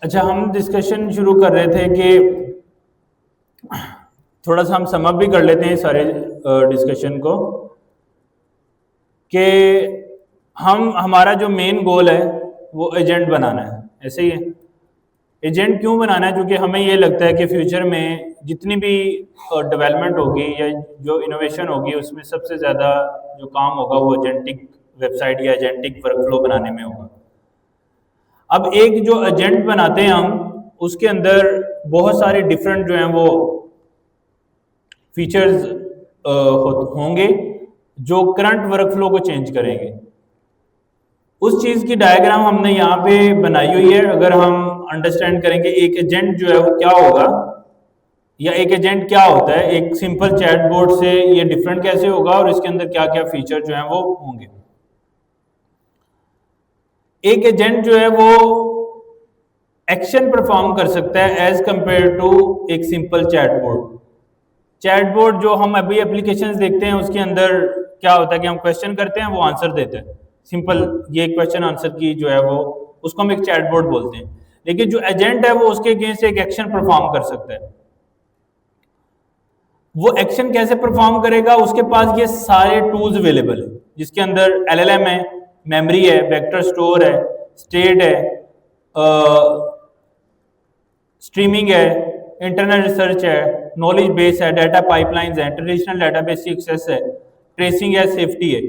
अच्छा, हम डिस्कशन शुरू कर रहे थे कि थोड़ा सा हम समअप भी कर लेते हैं सारे डिस्कशन को कि हमारा जो मेन गोल है वो एजेंट बनाना है, ऐसे ही है। एजेंट क्यों बनाना है? क्योंकि हमें ये लगता है कि फ्यूचर में जितनी भी डेवलपमेंट होगी या जो इनोवेशन होगी उसमें सबसे ज़्यादा जो काम होगा वो एजेंटिक वेबसाइट या एजेंटिक वर्कफ्लो बनाने में होगा। अब एक जो एजेंट बनाते हैं हम, उसके अंदर बहुत सारे डिफरेंट जो हैं वो फीचर्स होंगे जो करंट वर्कफ्लो को चेंज करेंगे। उस चीज़ की डायग्राम हमने यहाँ पे बनाई हुई है। अगर हम अंडरस्टैंड करेंगे एक एजेंट जो है वो क्या होगा या एक एजेंट क्या होता है, एक सिंपल चैटबॉट से ये डिफरेंट कैसे होगा और इसके अंदर क्या क्या फीचर जो है वो होंगे। एक एजेंट जो है वो एक्शन परफॉर्म कर सकता है एज कंपेयर टू एक सिंपल चैटबॉट। चैटबॉट जो हम अभी एप्लीकेशंस देखते हैं उसके अंदर क्या होता है कि हम क्वेश्चन करते हैं, वो आंसर देता है। सिंपल ये क्वेश्चन आंसर की जो है वो उसको हम एक चैटबॉट बोलते हैं। लेकिन जो एजेंट है वो उसके अगेंस्ट एक एक्शन परफॉर्म कर सकता है। वो एक्शन कैसे परफॉर्म करेगा? उसके पास ये सारे टूल्स अवेलेबल है, जिसके अंदर LLM है, मेमोरी है, वेक्टर स्टोर है, स्टेट है, स्ट्रीमिंग है, इंटरनल रिसर्च है, नॉलेज बेस है, डाटा पाइपलाइंस है, ट्रेडिशनल डाटाबेस की एक्सेस है, ट्रेसिंग है, सेफ्टी है।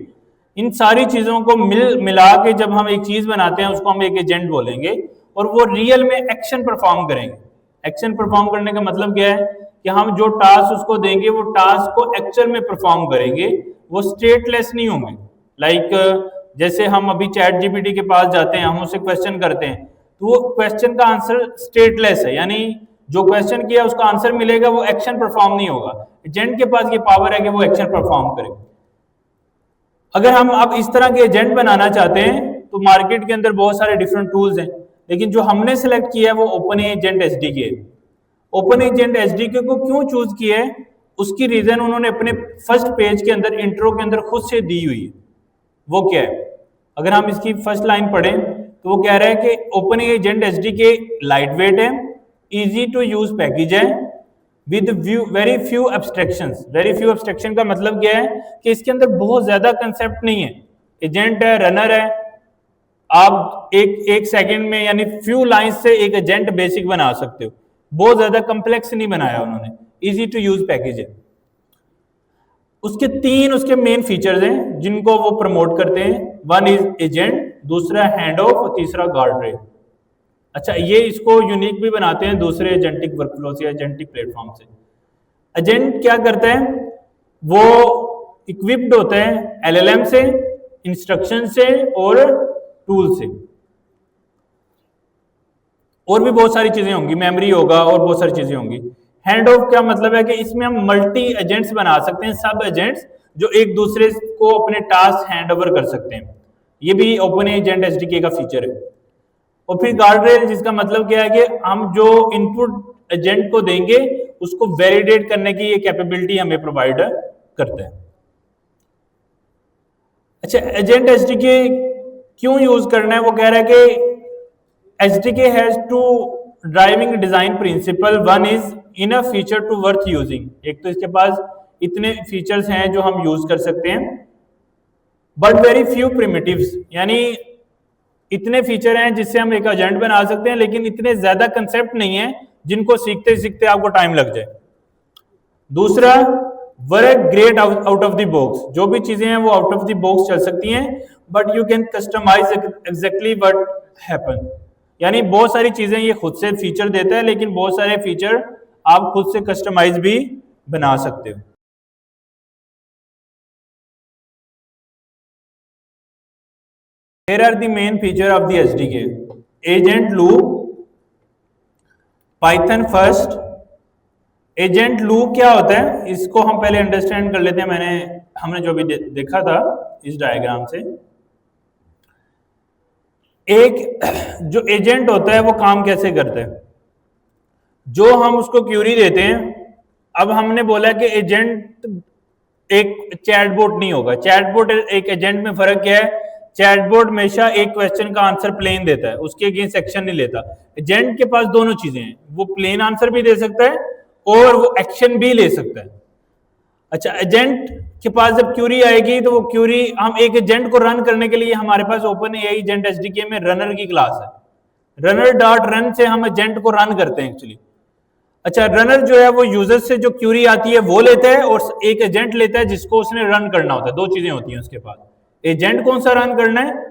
इन सारी चीज़ों को मिला के जब हम एक चीज़ बनाते हैं उसको हम एक एजेंट बोलेंगे और वो रियल में एक्शन परफॉर्म करेंगे। एक्शन परफॉर्म करने का मतलब क्या है कि हम जो टास्क उसको देंगे वो टास्क को एक्चुअल में परफॉर्म करेंगे, वो स्टेटलेस नहीं होंगे। लाइक जैसे हम अभी चैट जीपीटी के पास जाते हैं, हम उससे क्वेश्चन करते हैं तो वो क्वेश्चन का आंसर स्टेटलेस है, यानी जो क्वेश्चन किया उसका आंसर मिलेगा, वो एक्शन परफॉर्म नहीं होगा। एजेंट के पास ये पावर है कि वो एक्शन परफॉर्म करे। अगर हम अब इस तरह के एजेंट बनाना चाहते हैं तो मार्केट के अंदर बहुत सारे डिफरेंट टूल्स हैं, लेकिन जो हमने सेलेक्ट किया है वो open agent SDK। Open agent SDK को क्यों चूज किया है, उसकी रीजन उन्होंने अपने फर्स्ट पेज के अंदर इंट्रो के अंदर खुद से दी हुई है। वो क्या है? अगर हम इसकी फर्स्ट लाइन पढ़ें तो वो कह रहा है कि open agent SDK light weight है, इजी टू यूज पैकेज है, with very few abstractions. Very few abstraction का मतलब क्या है कि इसके अंदर बहुत ज्यादा कंसेप्ट नहीं है। एजेंट है, रनर है, आप एक सेकंड में यानी फ्यू लाइंस से एक एजेंट बेसिक बना सकते हो। बहुत ज्यादा कॉम्प्लेक्स नहीं बनाया उन्होंने, इजी टू यूज पैकेज है। उसके मेन फीचर्स हैं जिनको वो प्रमोट करते हैं। वन इज एजेंट, दूसरा हैंड ऑफ और तीसरा गार्ड रेल। अच्छा, ये इसको यूनिक भी बनाते हैं दूसरे एजेंटिक वर्कफ्लो से, एजेंटिक प्लेटफॉर्म से। एजेंट क्या करता है? वो इक्विप्ड होता है LLM से, इंस्ट्रक्शन से और टूल से। और भी बहुत सारी चीजें होंगी, मेमोरी होगा और बहुत सारी चीजें होंगी। हैंड ऑफ क्या मतलब है कि इसमें हम मल्टी एजेंट्स बना सकते हैं, सब एजेंट्स जो एक दूसरे को अपने टास्क हैंड ओवर कर सकते हैं। ये भी ओपन एजेंट SDK का फीचर है। और फिर गार्ड रेल, जिसका मतलब क्या है कि हम जो इनपुट एजेंट को देंगे उसको वैलिडेट करने की ये कैपेबिलिटी हमें प्रोवाइड करता है। अच्छा, एजेंट SDK क्यों यूज करना है? वो कह रहा है कि SDK has two driving design principle, one is enough feature to worth using. एक तो इसके पास इतने फीचर्स हैं जो हम यूज कर सकते हैं, बट वेरी फ्यू प्रिमिटिव्स, यानी इतने फीचर हैं जिससे हम एक एजेंट बना सकते हैं, लेकिन इतने ज्यादा कंसेप्ट नहीं है जिनको सीखते सीखते आपको टाइम लग जाए। दूसरा, work great out of the box. जो भी चीजें हैं वो आउट ऑफ द बॉक्स चल सकती हैं, but you can customize exactly what happen. यानी बहुत सारी चीजें ये खुद से फीचर देता है, लेकिन बहुत सारे फीचर आप खुद से कस्टमाइज भी बना सकते हो। Here are the main feature of the SDK. Agent loop, Python first। Agent loop क्या होता है इसको हम पहले अंडरस्टैंड कर लेते हैं। हमने जो भी देखा था इस डायग्राम से, एक जो एजेंट होता है वो काम कैसे करता है। जो हम उसको क्यूरी देते हैं, अब हमने बोला कि एजेंट एक चैटबॉट नहीं होगा। चैटबॉट एक एजेंट में फर्क क्या है? चैटबॉट हमेशा एक क्वेश्चन का आंसर प्लेन देता है, उसके अगेंस्ट एक्शन नहीं लेता। एजेंट के पास दोनों चीजें हैं, वो प्लेन आंसर भी दे सकता है और वो एक्शन भी ले सकता है। अच्छा, एजेंट के पास जब क्यूरी आएगी तो वो क्यूरी, हम एक एजेंट को रन करने के लिए हमारे पास ओपन एआई एजेंट एसडीके में रनर की क्लास है, रनर डॉट रन से हम एजेंट को रन करते हैं एक्चुअली। अच्छा, रनर जो है वो यूजर से जो क्यूरी आती है वो लेता है और एक एजेंट लेता है जिसको उसने रन करना होता है। दो चीजें होती हैं उसके पास, एजेंट कौन सा रन करना है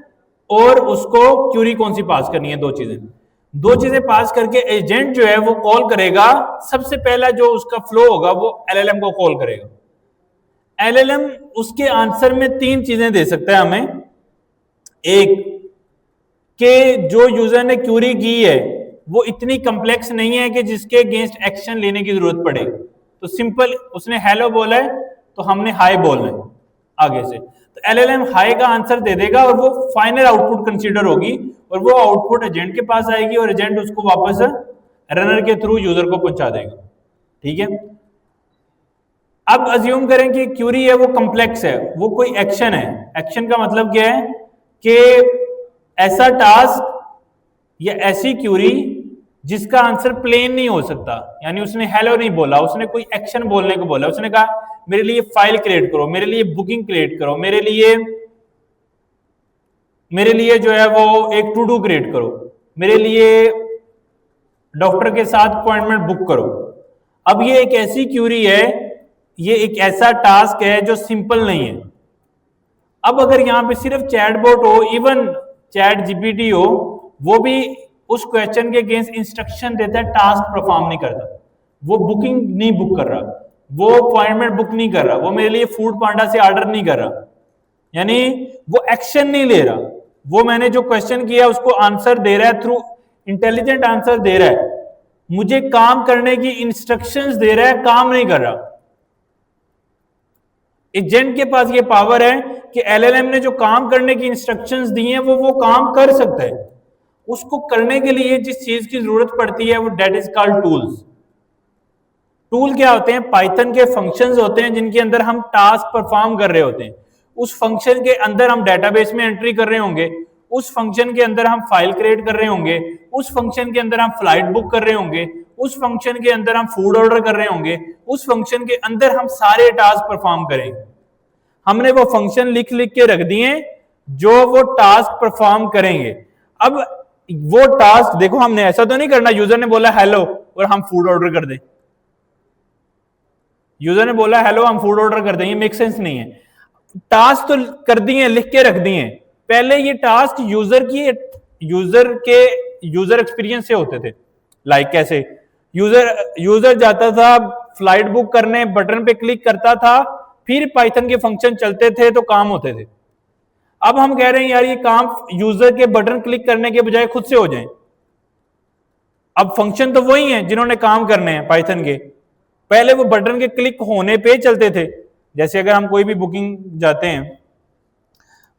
और उसको क्यूरी कौन सी पास करनी है। दो चीजें पास करके एजेंट जो है वो कॉल करेगा, सबसे पहला जो उसका फ्लो होगा वो एलएलएम को कॉल करेगा। एलएलएम उसके आंसर में तीन चीजें दे सकता है हमें। एक, कि जो यूजर ने क्यूरी की है वो इतनी कॉम्प्लेक्स नहीं है कि जिसके अगेंस्ट एक्शन लेने की जरूरत पड़े, तो सिंपल उसने हेलो बोला है तो हमने हाई बोलना है आगे से, तो एलएलएम हाई का आंसर दे देगा और वो फाइनल आउटपुट कंसीडर होगी और वो आउटपुट एजेंट के पास आएगी और एजेंट उसको वापस रनर के थ्रू यूजर को पहुंचा देगा। ठीक है, अब अज्यूम करें कि क्यूरी है वो कॉम्प्लेक्स है, वो कोई एक्शन है। एक्शन का मतलब क्या है कि ऐसा टास्क या ऐसी क्यूरी जिसका आंसर प्लेन नहीं हो सकता, यानी उसने हेलो नहीं बोला, उसने कोई एक्शन बोलने को बोला, उसने कहा मेरे लिए फाइल क्रिएट करो, मेरे लिए बुकिंग क्रिएट करो, मेरे लिए जो है वो एक टू डू क्रिएट करो, मेरे लिए डॉक्टर के साथ अपॉइंटमेंट बुक करो। अब ये एक ऐसी क्यूरी है, ये एक ऐसा टास्क है जो सिंपल नहीं है। अब अगर यहां पे सिर्फ चैटबॉट हो, इवन चैट जीपीटी हो, वो भी उस क्वेश्चन के अगेंस्ट इंस्ट्रक्शन देता है, टास्क परफॉर्म नहीं करता, वो बुकिंग नहीं बुक कर रहा, वो अपॉइंटमेंट बुक नहीं कर रहा, वो मेरे लिए फूड पांडा से ऑर्डर नहीं कर रहा, यानी वो एक्शन नहीं ले रहा, वो मैंने जो क्वेश्चन किया उसको आंसर दे रहा है, थ्रू इंटेलिजेंट आंसर दे रहा है, मुझे काम करने की इंस्ट्रक्शंस दे रहा है, काम नहीं कर रहा। एजेंट के पास ये पावर है कि एलएलएम ने जो काम करने की इंस्ट्रक्शंस दी हैं वो काम कर सकता है। उसको करने के लिए जिस चीज की जरूरत पड़ती है वो that is called tools. Tool क्या होते हैं? पाइथन के फंक्शंस होते हैं जिनके अंदर हम टास्क परफॉर्म कर रहे होते हैं। उस फंक्शन के अंदर हम डेटाबेस में एंट्री कर रहे होंगे, उस फंक्शन के अंदर हम फाइल क्रिएट कर रहे होंगे, उस फंक्शन के अंदर हम फ्लाइट बुक कर रहे होंगे, उस फंक्शन के अंदर हम फूड ऑर्डर कर रहे होंगे, उस फंक्शन के अंदर हम सारे टास्क परफॉर्म करेंगे। हमने वो फंक्शन लिख के रख दिए जो वो टास्क परफॉर्म करेंगे। अब वो टास्क देखो, हमने ऐसा तो नहीं करना यूजर ने बोला हेलो और हम फूड ऑर्डर कर दें, यूजर ने बोला हेलो हम फूड ऑर्डर कर दें, ये मेक सेंस नहीं है। टास्क तो कर दिए, लिख के रख दिए, पहले ये टास्क यूजर एक्सपीरियंस से होते थे। लाइक कैसे? यूजर जाता था फ्लाइट बुक करने, बटन पे क्लिक करता था, फिर पाइथन के फंक्शन चलते थे तो काम होते थे। अब हम कह रहे हैं यार ये काम यूजर के बटन क्लिक करने के बजाय खुद से हो जाए। अब फंक्शन तो वही हैं जिन्होंने काम करने हैं पाइथन के, पहले वो बटन के क्लिक होने पे चलते थे। जैसे अगर हम कोई भी बुकिंग जाते हैं,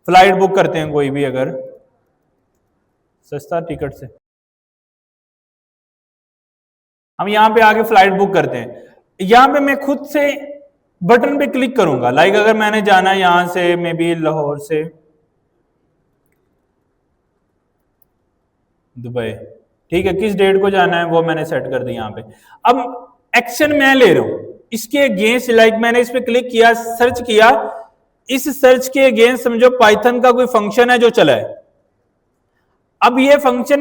फ्लाइट बुक करते हैं कोई भी, अगर सस्ता टिकट से हम यहां पे आके फ्लाइट बुक करते हैं, यहां पे मैं खुद से बटन पे क्लिक करूंगा। लाइक अगर मैंने जाना है यहां से मे बी लाहौर से दुबई, ठीक है, किस डेट को जाना है वो मैंने सेट कर दिया यहां पे। अब एक्शन मैं ले रहा हूं इसके अगेंस्ट, लाइक मैंने इस पे क्लिक किया, सर्च किया, इस सर्च के अगेंस्ट समझो पाइथन का कोई फंक्शन है जो चला है। अब ये फंक्शन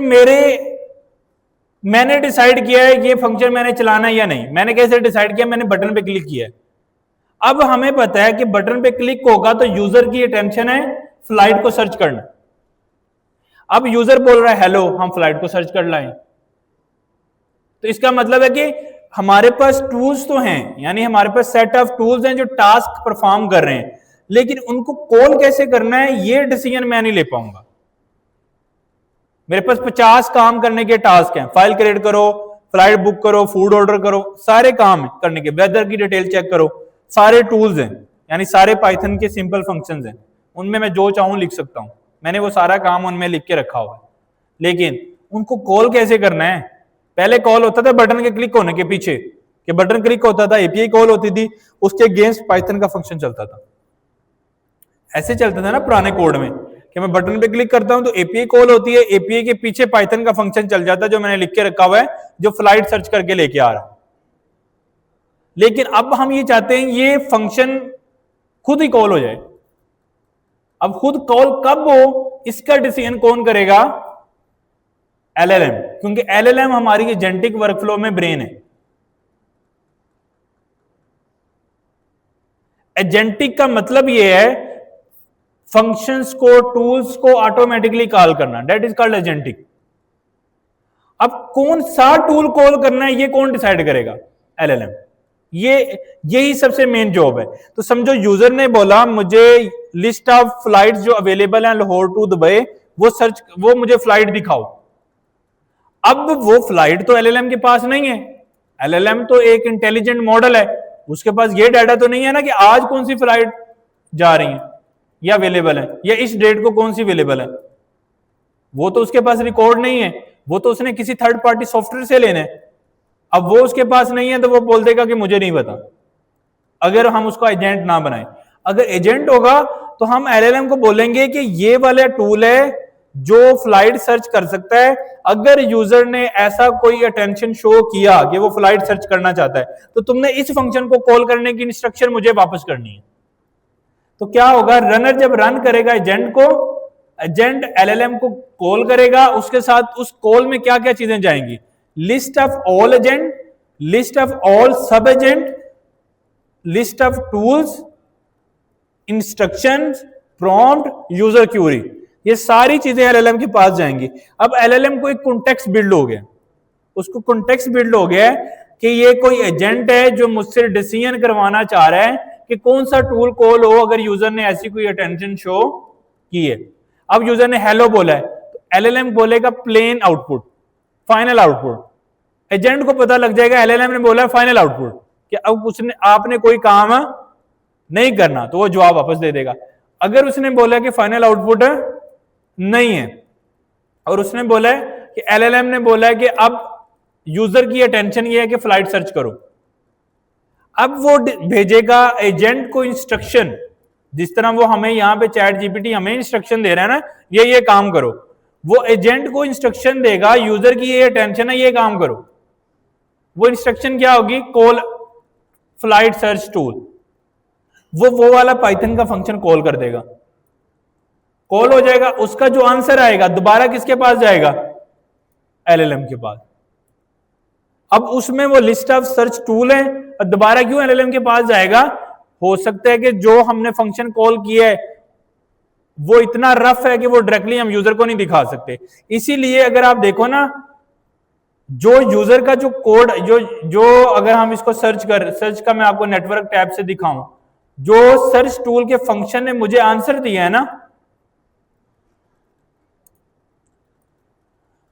मैंने डिसाइड किया है ये फंक्शन मैंने चलाना है या नहीं। मैंने कैसे डिसाइड किया? मैंने बटन पे क्लिक किया। अब हमें पता है कि बटन पे क्लिक होगा तो यूजर की अटेंशन है फ्लाइट को सर्च करना। अब यूजर बोल रहा है हेलो, हम फ्लाइट को सर्च कर लाएं, तो इसका मतलब है कि हमारे पास टूल्स तो हैं, यानी हमारे पास सेट ऑफ टूल्स हैं जो टास्क परफॉर्म कर रहे हैं, लेकिन उनको कॉल कैसे करना है ये डिसीजन मैं नहीं ले पाऊंगा। मेरे पास 50 काम करने के टास्क हैं, फाइल क्रिएट करो, फ्लाइट बुक करो, फूड ऑर्डर करो, सारे काम करने के, वेदर की डिटेल चेक करो, सारे टूल्स हैं, यानी सारे पाइथन के सिंपल फंक्शंस हैं, उनमें मैं जो चाहूं लिख सकता हूं, मैंने वो सारा काम उनमें लिख के रखा हुआ है। लेकिन उनको कॉल कैसे करना है? पहले कॉल होता था बटन के क्लिक होने के पीछे, कि बटन क्लिक होता था, एपीआई कॉल होती थी, उसके अगेंस्ट पाइथन का फंक्शन चलता था। ऐसे चलता था ना पुराने कोड में कि मैं बटन पे क्लिक करता हूं तो एपीआई कॉल होती है, एपीआई के पीछे पाइथन का फंक्शन चल जाता है जो मैंने लिख के रखा हुआ है, जो फ्लाइट सर्च करके लेके आ रहा है। लेकिन अब हम ये चाहते हैं ये फंक्शन खुद ही कॉल हो जाए। अब खुद कॉल कब हो इसका डिसीजन कौन करेगा? एलएलएम, क्योंकि एलएलएम हमारी एजेंटिक वर्कफ्लो में ब्रेन है। एजेंटिक का मतलब यह है फंक्शंस को, टूल्स को ऑटोमेटिकली कॉल करना, दैट इज कॉल्ड एजेंटिक। अब कौन सा टूल कॉल करना है ये कौन डिसाइड करेगा? एलएलएम। यही सबसे मेन जॉब है। तो समझो यूजर ने बोला मुझे लिस्ट ऑफ फ्लाइट्स जो अवेलेबल हैं लाहौर टू दुबई वो मुझे फ्लाइट दिखाओ। अब वो फ्लाइट तो एलएलएम के पास नहीं है, एलएलएम तो एक इंटेलिजेंट मॉडल है, उसके पास ये डाटा तो नहीं है ना कि आज कौन सी फ्लाइट जा रही है या अवेलेबल है या इस डेट को कौन सी अवेलेबल है। वो तो उसके पास रिकॉर्ड नहीं है, वो तो उसने किसी थर्ड पार्टी सॉफ्टवेयर से लेना है। अब वो उसके पास नहीं है तो वो बोल देगा कि मुझे नहीं पता, अगर हम उसका एजेंट ना बनाए। अगर एजेंट होगा तो हम एलएलएम को बोलेंगे कि ये वाला टूल है जो फ्लाइट सर्च कर सकता है। अगर यूजर ने ऐसा कोई अटेंशन शो किया कि वो फ्लाइट सर्च करना चाहता है तो तुमने इस फंक्शन को कॉल करने की इंस्ट्रक्शन मुझे वापस करनी है। तो क्या होगा, रनर जब रन करेगा एजेंट को, एजेंट एलएलएम को कॉल करेगा, उसके साथ उस कॉल में क्या क्या चीजें जाएंगी? List of all agent, list of all sub agent, list of tools, instructions, prompt, user query, ये सारी चीजें एलएलएम के पास जाएंगी। अब एलएलएम को एक कॉन्टेक्स्ट बिल्ड हो गया, उसको कॉन्टेक्स्ट बिल्ड हो गया कि ये कोई एजेंट है जो मुझसे डिसीजन करवाना चाह रहा है कि कौन सा टूल कॉल हो अगर यूजर ने ऐसी कोई अटेंशन शो की है। अब यूजर ने हेलो बोला है तो एलएलएम बोलेगा plain output, final output. Agent को पता लग जाएगा एलएलएम ने बोला फाइनल आउटपुट कि अब उसने आपने कोई काम नहीं करना, तो वो जवाब वापस दे देगा। अगर उसने बोला कि फाइनल आउटपुट नहीं है और उसने बोला है कि एलएलएम ने बोला है कि अब यूजर की अटेंशन ये है कि फ्लाइट सर्च करो, अब वो भेजेगा एजेंट को इंस्ट्रक्शन, जिस तरह वो हमें यहां पे चैट जीपीटी हमें इंस्ट्रक्शन दे रहा है ना, ये काम करो, वो एजेंट को इंस्ट्रक्शन देगा यूजर की ये अटेंशन है ये काम करो। वो इंस्ट्रक्शन क्या होगी? Call flight search tool. वो वाला पाइथन का फंक्शन कॉल कर देगा, कॉल हो जाएगा, उसका जो आंसर आएगा दोबारा किसके पास जाएगा? एलएलएम के पास। अब उसमें वो लिस्ट ऑफ सर्च टूल है, दोबारा क्यों एलएलएम के पास जाएगा? हो सकता है कि जो हमने फंक्शन कॉल किया है वो इतना रफ है कि वो डायरेक्टली हम यूजर को नहीं दिखा सकते। इसीलिए अगर आप देखो ना, जो यूजर का जो कोड जो अगर हम इसको सर्च का मैं आपको नेटवर्क टैब से दिखाऊं, जो सर्च टूल के फंक्शन ने मुझे आंसर दिया है ना,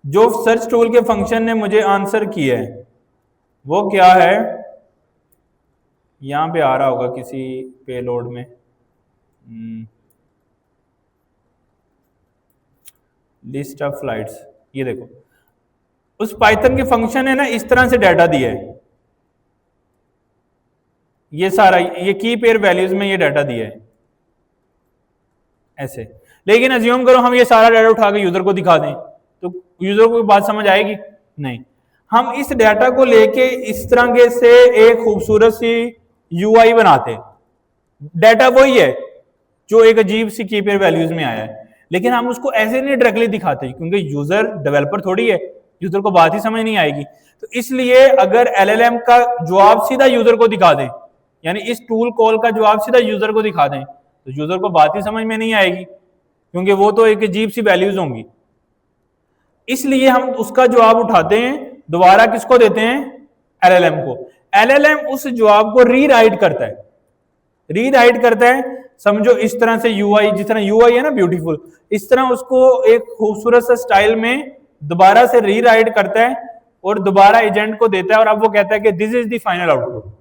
जो सर्च टूल के फंक्शन ने मुझे आंसर किया है वो क्या है? यहां पे आ रहा होगा किसी पेलोड में, लिस्ट ऑफ फ्लाइट्स, ये देखो उस पाइथन के फंक्शन है ना, इस तरह से डाटा दिया है, ये सारा ये की पेयर वैल्यूज में ये डाटा दिया है ऐसे। लेकिन अज्यूम करो हम ये सारा डाटा उठा के यूजर को दिखा दें तो यूजर को बात समझ आएगी? नहीं। हम इस डाटा को लेके इस तरह के से एक खूबसूरत सी यूआई बनाते हैं, डाटा वही है जो एक अजीब सी की पेयर वैल्यूज में आया है, लेकिन हम उसको ऐसे नहीं डायरेक्टली दिखाते क्योंकि यूजर डेवलपर थोड़ी है, यूजर को बात ही समझ नहीं आएगी। तो इसलिए अगर एलएलएम का जवाब सीधा यूजर को दिखा दें, यानी इस टूल कॉल का जवाब सीधा यूजर को दिखा दें, तो यूजर को बात ही समझ में नहीं आएगी क्योंकि वो तो एक अजीब सी वैल्यूज होंगी। इसलिए हम उसका जवाब उठाते हैं, दोबारा किसको देते हैं? एलएलएम को। एलएलएम उस जवाब को रीराइट करता है, रीराइट करता है, समझो इस तरह से यूआई, जिस तरह यूआई है ना ब्यूटीफुल, इस तरह उसको एक खूबसूरत सा स्टाइल में दोबारा से रीराइट करता है और दोबारा एजेंट को देता है, और अब वो कहता है कि this is the final output,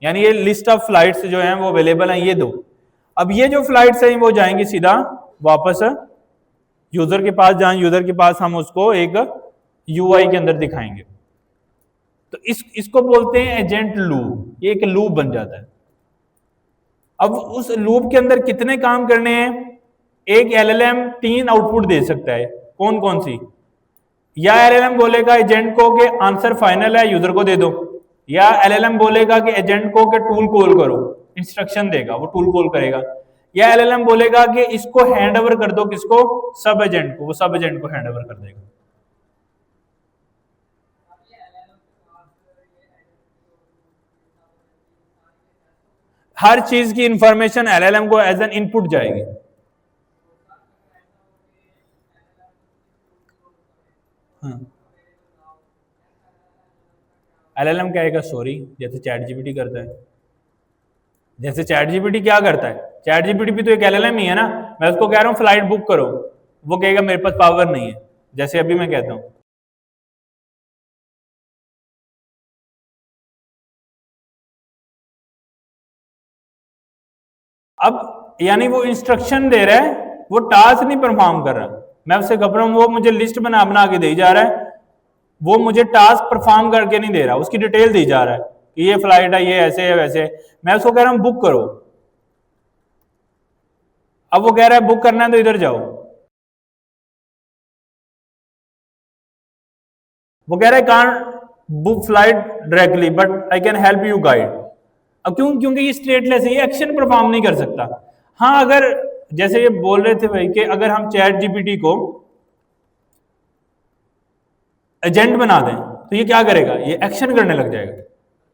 यानी ये लिस्ट ऑफ फ्लाइट्स जो हैं वो अवेलेबल हैं, ये दो। अब ये जो फ्लाइट्स हैं वो जाएंगी सीधा वापस यूजर के पास, जहां यूजर के पास हम उसको एक यूआई के अंदर दिखाएंगे। तो इसको बोलते हैं एजेंट लूप, ये एक लूप बन जाता है। अब उस लूप के अंदर कितने काम करने हैं? एक एलएलएम 3 आउटपुट दे सकता है, कौन कौन सी? या एलएलएम बोलेगा एजेंट को कि आंसर फाइनल है, यूजर को दे दो, या एलएलएम बोलेगा कि एजेंट को कि टूल कॉल करो, इंस्ट्रक्शन देगा, वो टूल कॉल करेगा, या एलएलएम बोलेगा कि इसको हैंड ओवर कर दो, किसको? सब एजेंट को, वो सब एजेंट को हैंड ओवर कर देगा। हर चीज की इंफॉर्मेशन एलएलएम को एज एन इनपुट जाएगी। हाँ, एलएलएम क्या है? सॉरी, जैसे चैट जीपीटी करता है, जैसे चैट जीपीटी क्या करता है, चैट जीपीटी भी तो एक एलएलएम ही है ना। मैं उसको कह रहा हूँ फ्लाइट बुक करो, वो कहेगा मेरे पास पावर नहीं है, जैसे अभी मैं कहता हूँ। अब यानी वो इंस्ट्रक्शन दे रहा है, वो टास्क नहीं परफॉर्म कर रहा। मैं उससे घबरा हूं, वो मुझे लिस्ट बना बना के दे जा रहा है, वो मुझे टास्क परफॉर्म करके नहीं दे रहा, उसकी डिटेल दी जा रहा है कि ये फ्लाइट है, ये ऐसे है वैसे है। मैं उसको कह रहा हूं बुक करो, अब वो कह रहा है बुक करना है तो इधर जाओ, वो कह रहा है can't book flight directly but I can help you guide. अब क्यों? क्योंकि ये स्टेटलेस है, ये एक्शन परफॉर्म नहीं कर सकता। हाँ, अगर जैसे ये बोल रहे थे भाई कि अगर हम चैट जीपीटी को एजेंट बना दें तो ये क्या करेगा? ये एक्शन करने लग जाएगा।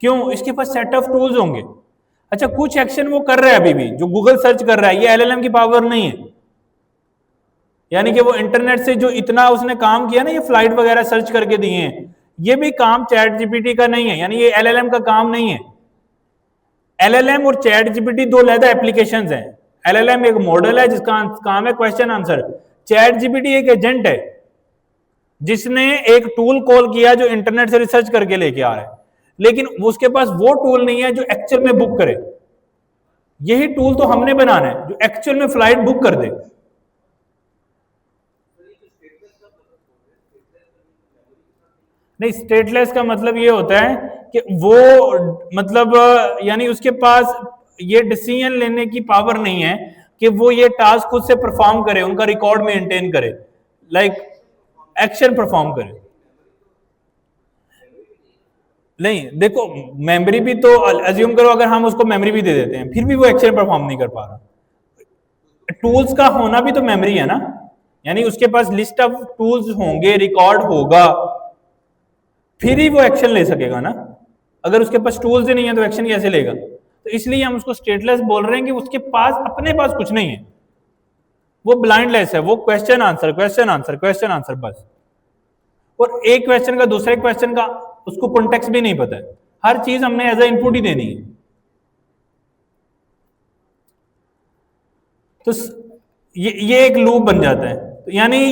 क्यों? इसके पास सेट ऑफ टूल्स होंगे। अच्छा, कुछ एक्शन वो कर रहा है अभी भी, जो गूगल सर्च कर रहा है, ये एलएलएम की पावर नहीं है। यानी कि वो इंटरनेट से जो इतना उसने काम किया ना, ये फ्लाइट वगैरह सर्च करके दिए हैं, ये भी काम चैट जीपीटी का नहीं है, यानी ये एलएलएम का काम नहीं है। एलएलएम और चैट जीपीटी दो अलग एप्लीकेशंस हैं। एलएलएम एक मॉडल है जिसका काम है क्वेश्चन आंसर। चैट जीपीटी एक एजेंट है जिसने एक टूल कॉल किया जो इंटरनेट से रिसर्च करके लेके आ रहा है, लेकिन उसके पास वो टूल नहीं है जो एक्चुअल में बुक करे। यही टूल तो हमने बनाना है जो एक्चुअल में फ्लाइट बुक कर दे। नहीं, स्टेटलेस का मतलब ये होता है कि वो मतलब यानी उसके पास ये डिसीजन लेने की पावर नहीं है कि वो ये टास्क खुद से परफॉर्म करे, उनका रिकॉर्ड मेंटेन करे, लाइक एक्शन परफॉर्म करे। नहीं, देखो, मेमोरी भी तो अज्यूम करो, अगर हम उसको मेमोरी भी दे देते हैं फिर भी वो एक्शन परफॉर्म नहीं कर पा रहा। टूल्स का होना भी तो मेमोरी है ना, यानी उसके पास लिस्ट ऑफ टूल्स होंगे, रिकॉर्ड होगा, फिर ही वो एक्शन ले सकेगा ना। अगर उसके पास टूल्स ही नहीं है तो एक्शन कैसे लेगा? तो इसलिए हम उसको स्टेटलेस बोल रहे हैं कि उसके पास अपने पास कुछ नहीं है, वो ब्लाइंडलेस है, वो question answer question answer question answer बस। और एक क्वेश्चन का दूसरे क्वेश्चन का उसको कॉन्टेक्स्ट भी नहीं पता है, हर चीज हमने एज ए इनपुट ही देनी है। तो ये एक लूप बन जाता है। तो यानी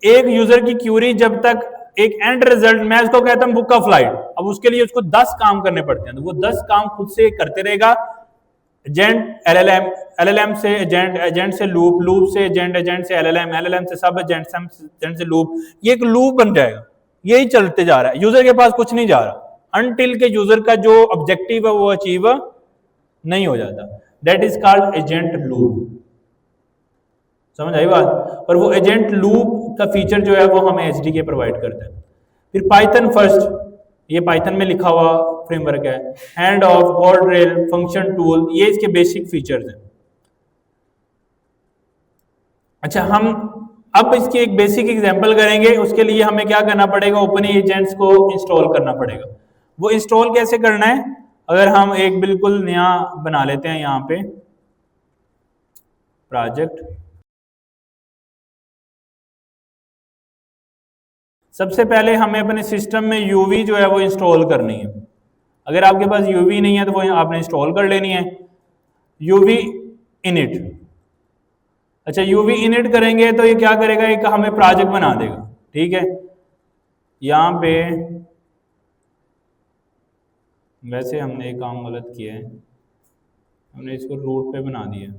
एक यूजर की क्यूरी जब तक एक एंड रिजल्ट, मैं उसको कहता हूं बुक का फ्लाइट, अब उसके लिए उसको 10 काम करने पड़ते हैं, तो वो 10 काम खुद से करते रहेगा। एजेंट एलएलएम, एलएलएम से एजेंट, एजेंट से लूप, लूप से एजेंट, एजेंट से एलएलएम, एलएलएम से सब एजेंट, सब एजेंट से लूप, ये एक लूप बन जाएगा। यही चलते जा रहा है, यूजर के पास कुछ नहीं जा रहा अनटिल के यूजर का जो ऑब्जेक्टिव है वो अचीव नहीं हो जाता। That is called agent loop. समझ आई बात? और वो एजेंट लूप का फीचर जो है वो हमें एचडीके प्रोवाइड करता है। फिर पाइथन फर्स्ट, ये पाइथन में लिखा हुआ फ्रेमवर्क है। Hand of, God rail, function tool, ये इसके बेसिक फीचर्स हैं। अच्छा, हम अब इसकी एक बेसिक एग्जांपल करेंगे, उसके लिए हमें क्या करना पड़ेगा? ओपन एजेंट्स को इंस्टॉल करना पड़ेगा। वो इंस्टॉल कैसे करना है? अगर हम एक बिल्कुल नया बना लेते हैं यहाँ पे प्रोजेक्ट, सबसे पहले हमें अपने सिस्टम में यूवी जो है वो इंस्टॉल करनी है। अगर आपके पास यूवी नहीं है तो वो आपने इंस्टॉल कर लेनी है, यूवी इनिट। अच्छा, यूवी इनिट करेंगे तो ये क्या करेगा? एक हमें प्रोजेक्ट बना देगा, ठीक है। यहाँ पे वैसे हमने एक काम गलत किया है, हमने इसको रूट पे बना दिया,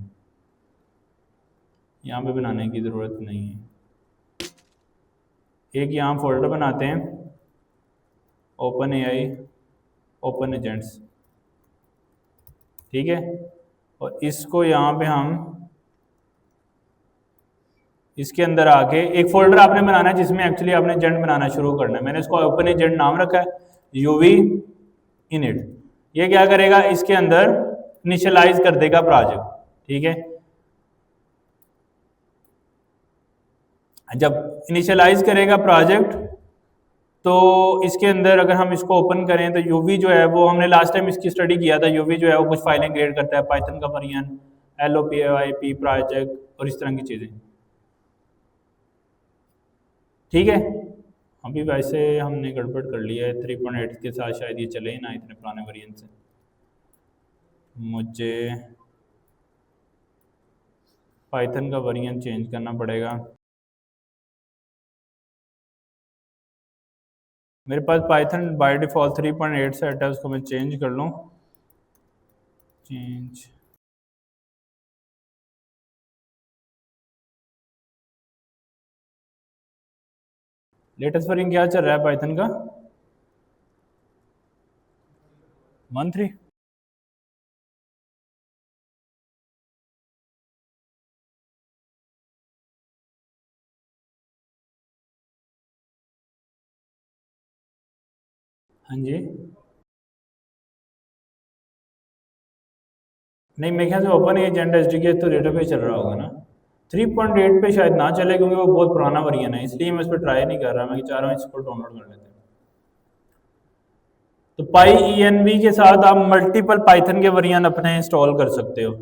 यहाँ पे बनाने की ज़रूरत नहीं है। एक यहाँ फोल्डर बनाते हैं, ओपन एआई, ओपन एजेंट्स, ठीक है। और इसको यहाँ पे हम इसके अंदर आके एक फोल्डर आपने बनाना है जिसमें एक्चुअली आपने एजेंट बनाना शुरू करना है। मैंने इसको ओपन एजेंट नाम रखा है, यूवी इनिट। ये क्या करेगा, इसके अंदर इनिशियलाइज कर देगा प्रोजेक्ट, ठीक है। जब इनिशियलाइज करेगा प्रोजेक्ट तो इसके अंदर अगर हम इसको ओपन करें तो यूवी जो है वो हमने लास्ट टाइम इसकी स्टडी किया था। यूवी जो है वो कुछ फाइलें क्रिएट करता है, पाइथन का वर्जन, LOPIP प्रोजेक्ट और इस तरह की चीज़ें, ठीक है। अभी वैसे हमने गड़बड़ कर लिया है 3.8 के साथ, शायद ये चले ही ना इतने पुराने वर्जन से। मुझे पाइथन का वर्जन चेंज करना पड़ेगा। मेरे पास पाइथन बाय डिफ़ॉल्ट 3.8 सेट है, उसको मैं चेंज कर लूँ। चेंज, लेटेस्ट वर्जन क्या चल रहा है पाइथन का? 1.3। हाँ जी, नहीं मेरे ख्याल से ओपन एजेंट SDK तो रेटो पे चल रहा होगा ना। 3.8 पे शायद ना चले क्योंकि वो बहुत पुराना वर्जन है, इसलिए मैं इस पर ट्राई नहीं कर रहा। मैं चाह रहा हूँ इसको डाउनलोड कर लेते हैं। तो पाई ENV के साथ आप मल्टीपल पाइथन के वर्जन अपने इंस्टॉल कर सकते हो।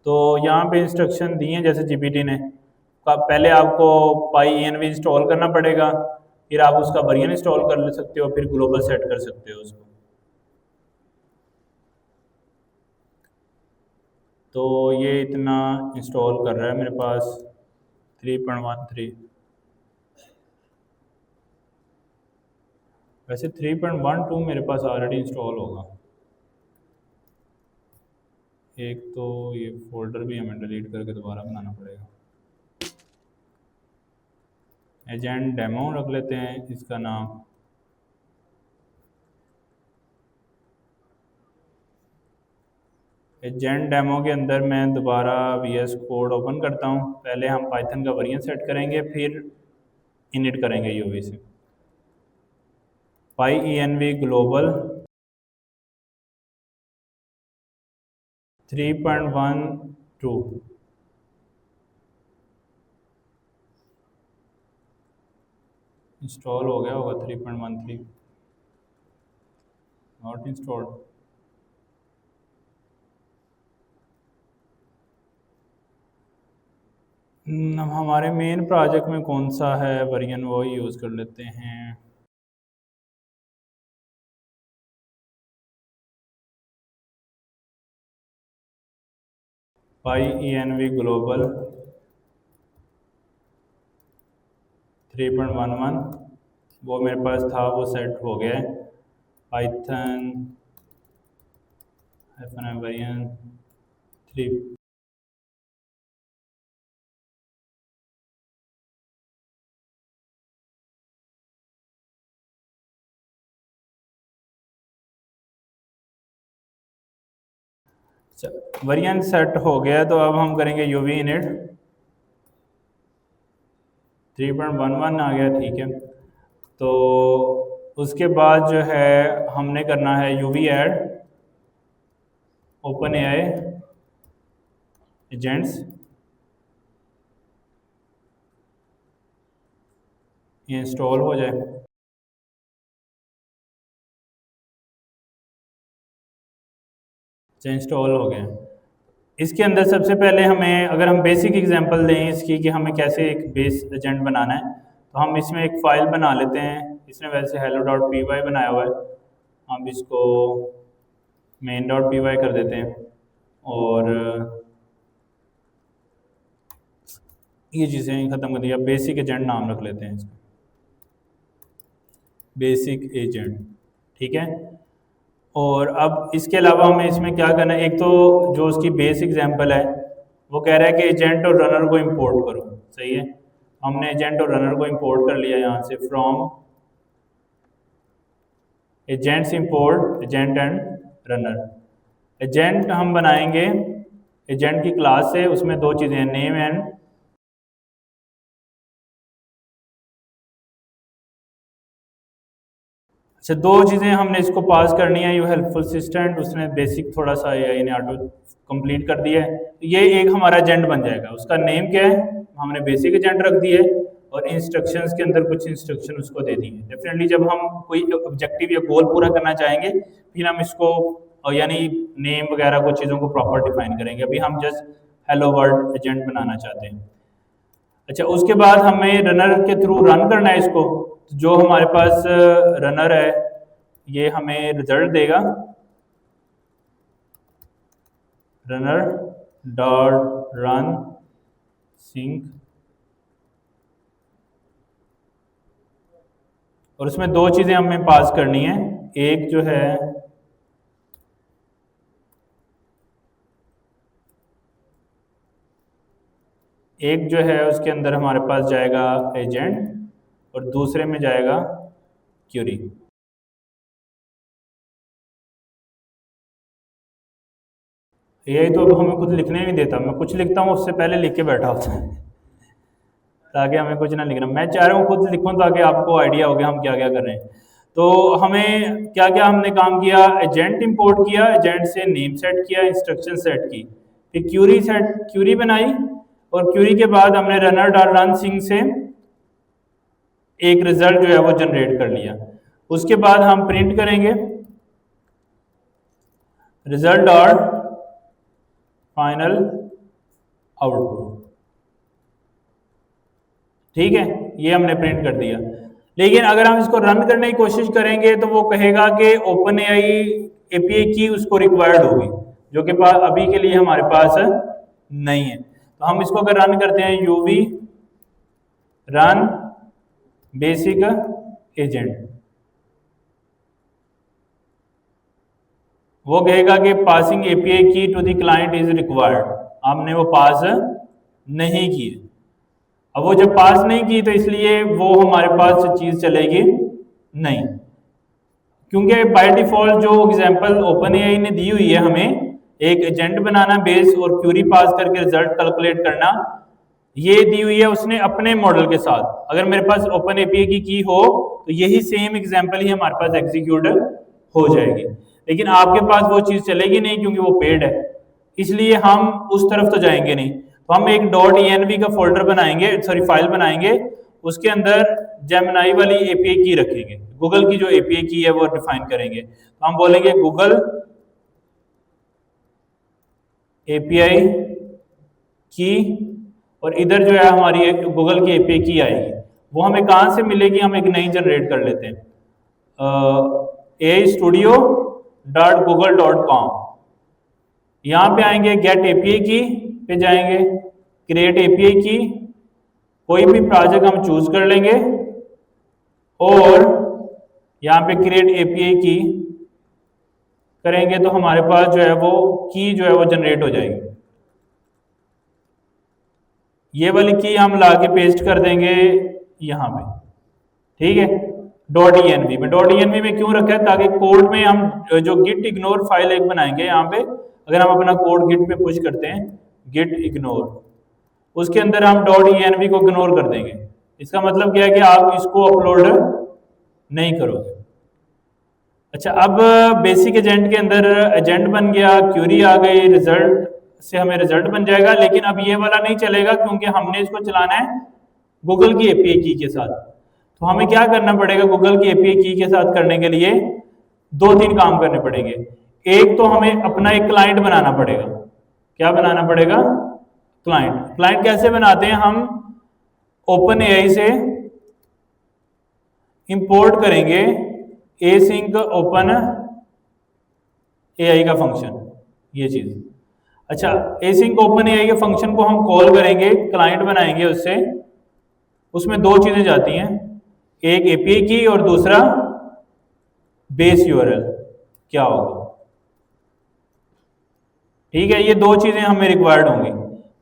तो यहाँ पे इंस्ट्रक्शन दी हैं जैसे GPT ने, पहले आपको पाई ENV इंस्टॉल करना पड़ेगा, फिर आप उसका वर्जन इंस्टॉल कर ले सकते हो, फिर ग्लोबल सेट कर सकते हो उसको। तो ये इतना इंस्टॉल कर रहा है मेरे पास 3.13। वैसे 3.12 मेरे पास ऑलरेडी इंस्टॉल होगा। एक तो ये फोल्डर भी हमें डिलीट करके दोबारा बनाना पड़ेगा। एजेंट डेमो रख लेते हैं इसका नाम। एजेंट डेमो के अंदर मैं दोबारा VS कोड ओपन करता हूँ। पहले हम पाइथन का वर्जन सेट करेंगे, फिर इनिट करेंगे यूवी से। पाई ENV ग्लोबल 3.12 इंस्टॉल हो गया होगा। 3.13 नॉट इंस्टॉल्ड। हमारे मेन प्रोजेक्ट में कौन सा है वर्जन, वो ही यूज़ कर लेते हैं। पाई ENV ग्लोबल 3.11 वो मेरे पास था, वो सेट हो गया है। Python version 3। वर्जन सेट हो गया, तो अब हम करेंगे यूवी इनिट। 3.11 आ गया, ठीक है। तो उसके बाद जो है हमने करना है UV add open AI agents. ये इंस्टॉल हो जाए। इंस्टॉल हो गया। इसके अंदर सबसे पहले हमें, अगर हम बेसिक एग्जांपल दें इसकी कि हमें कैसे एक बेस एजेंट बनाना है, तो हम इसमें एक फ़ाइल बना लेते हैं। इसने वैसे hello.py बनाया हुआ है, हम इसको main.py कर देते हैं। और ये चीज़ें ख़त्म कर दिया। बेसिक एजेंट नाम रख लेते हैं इसका, बेसिक एजेंट, ठीक है। और अब इसके अलावा हमें इसमें क्या करना है, एक तो जो उसकी बेस एग्जांपल है वो कह रहा है कि एजेंट और रनर को इंपोर्ट करो, सही है। हमने एजेंट और रनर को इंपोर्ट कर लिया यहाँ से, from agents import agent and runner. Agent हम बनाएंगे एजेंट की क्लास से, उसमें दो चीज़ें हैं, नेम एंड अच्छा, दो चीज़ें हमने इसको पास करनी है। यू हेल्पफुल असिस्टेंट उसने बेसिक थोड़ा सा एआई ने ऑटो कंप्लीट कर दिया है। तो ये एक हमारा एजेंट बन जाएगा। उसका नेम क्या है, हमने बेसिक एजेंट रख दिया है और इंस्ट्रक्शंस के अंदर कुछ इंस्ट्रक्शन उसको दे दी है। डेफिनेटली जब हम कोई ऑब्जेक्टिव या गोल पूरा करना चाहेंगे फिर हम इसको यानी नेम वगैरह कुछ चीज़ों को प्रॉपर डिफाइन करेंगे। अभी हम जस्ट हेलो वर्ल्ड एजेंट बनाना चाहते हैं। अच्छा, उसके बाद हमें रनर के थ्रू रन करना है इसको। जो हमारे पास रनर है ये हमें रिजल्ट देगा, रनर डॉट रन सिंक, और उसमें दो चीज़ें हमें पास करनी है। एक जो है उसके अंदर हमारे पास जाएगा एजेंट और दूसरे में जाएगा क्यूरी। यही तो अब हमें खुद लिखने नहीं देता। मैं कुछ लिखता हूँ उससे पहले लिख के बैठा होता है ताकि हमें कुछ ना लिखना। मैं चाह रहा हूँ खुद लिखूँ ताकि आपको आइडिया हो गया हम क्या क्या कर रहे हैं। तो हमें क्या क्या हमने काम किया, एजेंट इंपोर्ट किया, एजेंट से नेम सेट किया, इंस्ट्रक्शन सेट की, फिर क्यूरी बनाई और क्यूरी के बाद हमने रनर डॉट रन सिंक से एक रिजल्ट जो है वो जनरेट कर लिया। उसके बाद हम प्रिंट करेंगे रिजल्ट डॉट फाइनल आउटपुट। ठीक है, ये हमने प्रिंट कर दिया। लेकिन अगर हम इसको रन करने की कोशिश करेंगे तो वो कहेगा कि ओपन एआई एपीआई की उसको रिक्वायर्ड होगी, जो कि अभी के लिए हमारे पास नहीं है। तो हम इसको अगर रन करते हैं यूवी रन बेसिक एजेंट, वो कहेगा कि passing API key to the client is required. हमने वो पास नहीं की। अब वो जब पास नहीं की तो इसलिए वो हमारे पास चीज चलेगी नहीं, क्योंकि बाय डिफॉल्ट जो एग्जांपल ओपन एआई ने दी हुई है हमें एक एजेंट बनाना बेस और क्यूरी पास करके रिजल्ट कैलकुलेट करना, ये दी हुई है उसने अपने मॉडल के साथ। अगर मेरे पास ओपन एपीआई की हो तो यही सेम एग्जांपल ही हमारे पास एग्जीक्यूट हो जाएगी। लेकिन आपके पास वो चीज चलेगी नहीं क्योंकि वो पेड है, इसलिए हम उस तरफ तो जाएंगे नहीं। तो हम एक .env का फोल्डर बनाएंगे, सॉरी फाइल बनाएंगे, उसके अंदर जेमिनाई वाली एपीआई की रखेंगे, गूगल की जो एपीआई की है वो डिफाइन करेंगे। तो हम बोलेंगे गूगल एपीआई की, और इधर जो है हमारी गूगल की एपीआई की आएगी। वो हमें कहाँ से मिलेगी, हम एक नई जनरेट कर लेते हैं aistudio.google.com। यहाँ पे आएंगे गेट एपीआई की पे जाएंगे, क्रिएट एपीआई की, कोई भी प्रोजेक्ट हम चूज कर लेंगे और यहाँ पे क्रिएट एपीआई की करेंगे तो हमारे पास जो है वो की जो है वो जनरेट हो जाएगी। ये वाली की हम ला के पेस्ट कर देंगे यहाँ पे। ठीक है, .env में क्यों रखा है, ताकि कोड में हम जो गिट इग्नोर फाइल एक बनाएंगे यहाँ पे, अगर हम अपना कोड गिट पे पुश करते हैं गिट इग्नोर, उसके अंदर हम .env को इग्नोर कर देंगे। इसका मतलब क्या है कि आप इसको अपलोड नहीं करोगे। अच्छा, अब बेसिक एजेंट के अंदर एजेंट बन गया, क्यूरी आ गई, रिजल्ट से हमें रिजल्ट बन जाएगा। लेकिन अब ये वाला नहीं चलेगा क्योंकि हमने इसको चलाना है गूगल की एपीआई की के साथ। तो हमें क्या करना पड़ेगा, गूगल की एपीआई की के साथ करने के लिए 2-3 काम करने पड़ेंगे। एक तो हमें अपना एक क्लाइंट बनाना पड़ेगा। क्या बनाना पड़ेगा, क्लाइंट कैसे बनाते हैं, हम ओपन एआई से इंपोर्ट करेंगे एसिंक ओपन एआई का फंक्शन, ये चीज। अच्छा, एसिंक ओपन एआई के फंक्शन को हम कॉल करेंगे, क्लाइंट बनाएंगे उससे, उसमें दो चीजें जाती हैं, एक एपीआई की और दूसरा बेस यूआरएल क्या होगा। ठीक है, ये दो चीजें हमें रिक्वायर्ड होंगी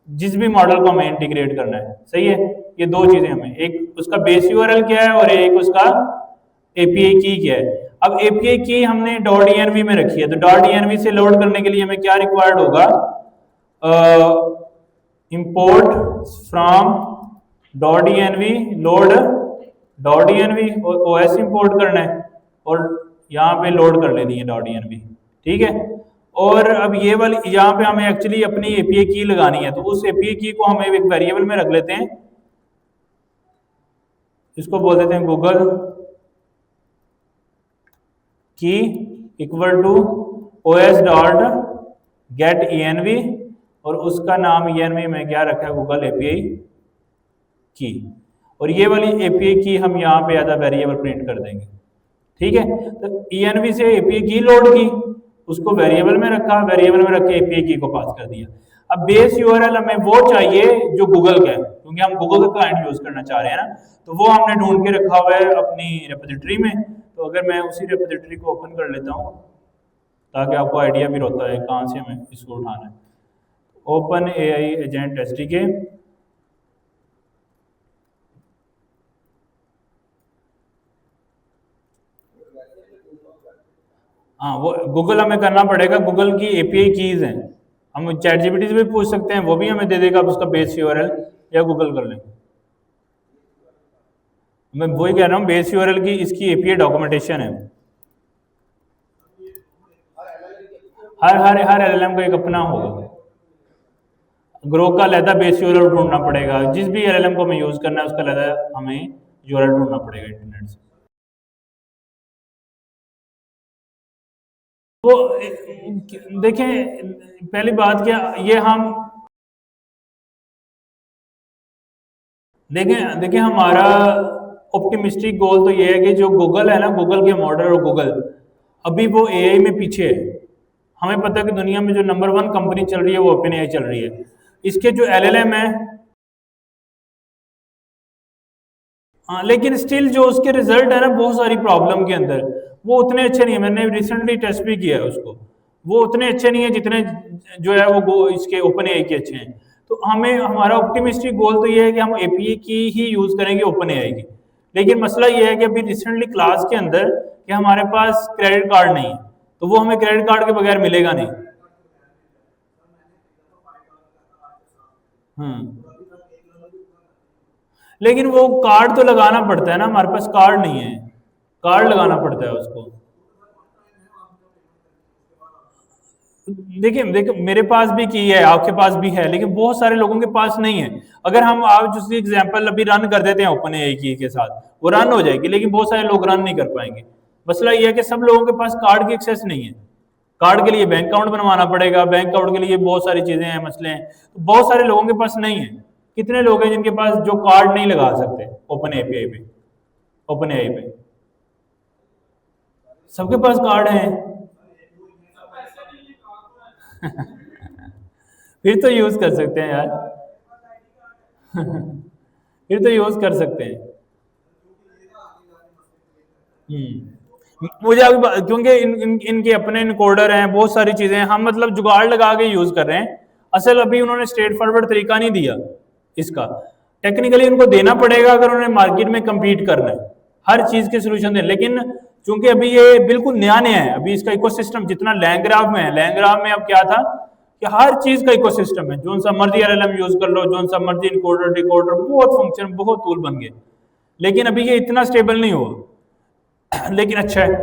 जिस भी मॉडल को हमें इंटीग्रेट करना है। सही है, ये दो चीजें हमें, एक उसका बेस यूआरएल क्या है और एक उसका एपीआई की क्या है। अब एपीआई की हमने .env में रखी है, तो .env से लोड करने के लिए हमें क्या रिक्वायर्ड होगा, import from .env load .env और ओएस इंपोर्ट करना है। और यहाँ पे लोड कर लेनी है .env, ठीक है। और अब ये वाली यहाँ पे हमें एक्चुअली अपनी एपीआई की लगानी है, तो उस एपीआई की को हमें एक वेरिएबल में रख लेते हैं, इसको बोल देते हैं गूगल की equal to os dot get env, और उसका नाम env में क्या रखा है, गूगल एपीआई की। और ये वाली एपीआई की हम यहाँ पे एज अ वेरिएबल प्रिंट कर देंगे, ठीक है। तो env से एपीआई की लोड की, उसको वेरिएबल में रखा, वेरिएबल में रख के एपीआई की को पास कर दिया। अब बेस यूआरएल हमें वो चाहिए जो गूगल का है, क्योंकि हम गूगल का क्लाइंट यूज करना चाह रहे हैं ना, तो वो हमने ढूंढ के रखा हुआ है अपनी रेपोजिटरी में। तो अगर मैं उसी रेपोजिटरी को ओपन कर लेता हूँ ताकि आपको आइडिया भी होता है कहाँ से हमें इसको उठाना है। ओपन एआई एजेंट एसडीके, हाँ वो गूगल हमें करना पड़ेगा, गूगल की एपीआई कीज हैं, हम चैट जीपीटी से भी पूछ सकते हैं, वो भी हमें दे देगा उसका बेस यूआरएल, या गूगल कर लेंगे। मैं वही कह रहा हूँ, बेस यूआरएल की इसकी एपीआई डॉक्यूमेंटेशन है। हर एलएलएम का एक अपना होगा, ग्रो का अलहदा बेस यूआरएल ढूंढना पड़ेगा, जिस भी एलएलएम को हमें यूज करना है उसका अलहदा हमें यूआरएल ढूंढना पड़ेगा इंटरनेट से। तो देखें पहली बात क्या, ये हम देखें हमारा ऑप्टिमिस्टिक गोल तो ये है कि जो गूगल है ना, गूगल के मॉडल और गूगल अभी वो एआई में पीछे है। हमें पता है कि दुनिया में जो नंबर 1 कंपनी चल रही है वो ओपन एआई चल रही है। इसके जो एलएलएम है, हाँ, लेकिन स्टिल जो उसके रिजल्ट है ना बहुत सारी प्रॉब्लम के अंदर, वो उतने अच्छे नहीं है। मैंने रिसेंटली टेस्ट भी किया है उसको, वो उतने अच्छे नहीं है जितने जो है वो इसके ओपन एआई के अच्छे हैं। तो हमें हमारा ऑप्टिमिस्टिक गोल तो ये है कि हम एपीआई की ही यूज करेंगे ओपन एआई की। लेकिन मसला ये है कि अभी रिसेंटली क्लास के अंदर कि हमारे पास क्रेडिट कार्ड नहीं है, तो वो हमें क्रेडिट कार्ड के बगैर मिलेगा नहीं। लेकिन वो कार्ड तो लगाना पड़ता है ना, हमारे पास कार्ड नहीं है, कार्ड लगाना पड़ता है उसको। देखिए देखिए मेरे पास भी की है, आपके पास भी है, लेकिन बहुत सारे लोगों के पास नहीं है। अगर हम आप जिस एग्जांपल अभी रन कर देते हैं ओपन एआई की के साथ, वो रन हो जाएगी, लेकिन बहुत सारे लोग रन नहीं कर पाएंगे। मसला ये है कि सब लोगों के पास कार्ड की एक्सेस नहीं है। कार्ड के लिए बैंक अकाउंट बनवाना पड़ेगा, बैंक अकाउंट के लिए बहुत सारी चीजें हैं, मसले हैं, तो बहुत सारे लोगों के पास नहीं है। कितने लोग हैं जिनके पास जो कार्ड नहीं लगा सकते ओपन एपीआई पे, ओपन एआई पे? सबके पास कार्ड है। फिर तो यूज कर सकते हैं यार। फिर तो यूज कर सकते हैं। मुझे अभी क्योंकि इनके अपने इनकोडर हैं, बहुत सारी चीजें हैं, हम मतलब जुगाड़ लगा के यूज कर रहे हैं। असल अभी उन्होंने स्ट्रेट फॉरवर्ड तरीका नहीं दिया इसका, टेक्निकली उनको देना पड़ेगा अगर उन्होंने मार्केट में कम्पीट करना है, हर चीज के सोल्यूशन दें। लेकिन चूंकि अभी ये बिल्कुल नया नया है, अभी इसका इकोसिस्टम जितना लैंग्राफ में है, लैंग्राफ में अब क्या था कि हर चीज का इकोसिस्टम है, जो सा मर्जी एलएलएम यूज कर लो, जो सा मर्जी इनकोडर डिकोडर, बहुत फंक्शन, बहुत टूल बन गए, लेकिन अभी ये इतना स्टेबल नहीं हुआ। लेकिन अच्छा है,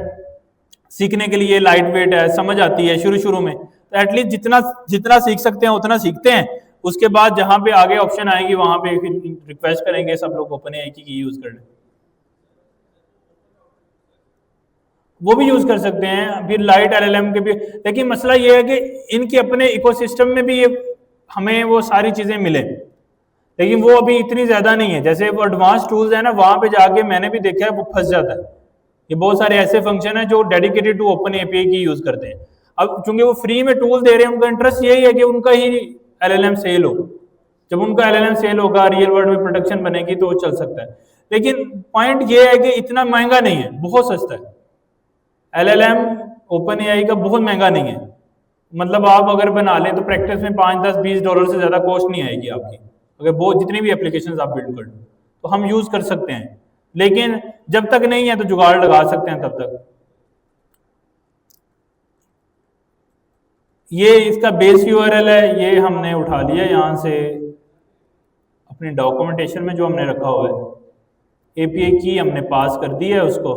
सीखने के लिए लाइट वेट है, समझ आती है शुरू शुरू में, तो एटलीस्ट जितना जितना सीख सकते हैं उतना सीखते हैं। उसके बाद जहां पे आगे ऑप्शन आएगी वहां पे फिर रिक्वेस्ट करेंगे सब लोग ओपन एआई की यूज कर लें, वो भी यूज कर सकते हैं, फिर लाइट एलएलएम के भी। लेकिन मसला ये है कि इनके अपने इकोसिस्टम में भी ये हमें वो सारी चीजें मिले, लेकिन वो अभी इतनी ज्यादा नहीं है। जैसे वो एडवांस टूल्स है ना, वहां पे जाके मैंने भी देखा है वो फंस जाता है। ये बहुत सारे ऐसे फंक्शन है जो डेडिकेटेड टू ओपन एपीआई की यूज करते हैं। अब चूंकि वो फ्री में टूल दे रहे हैं, उनका इंटरेस्ट यही है कि उनका ही एलएलएम सेल हो। जब उनका एलएलएम सेल होगा, रियल वर्ल्ड में प्रोडक्शन बनेगी तो वो चल सकता है। लेकिन पॉइंट ये है कि इतना महंगा नहीं है, बहुत सस्ता है। एलएलएम ओपन एआई का बहुत महंगा नहीं है, मतलब आप अगर बना लें तो प्रैक्टिस में $5, $10, $20 से ज्यादा कॉस्ट नहीं आएगी आपकी, अगर बहुत जितनी भी एप्लीकेशंस आप बिल्ड कर लो तो हम यूज कर सकते हैं। लेकिन जब तक नहीं है तो जुगाड़ लगा सकते हैं तब तक। ये इसका बेस यूआरएल है, ये हमने उठा लिया यहां से अपनी डॉक्यूमेंटेशन में जो हमने रखा हुआ है, एपीआई की हमने पास कर दी है उसको,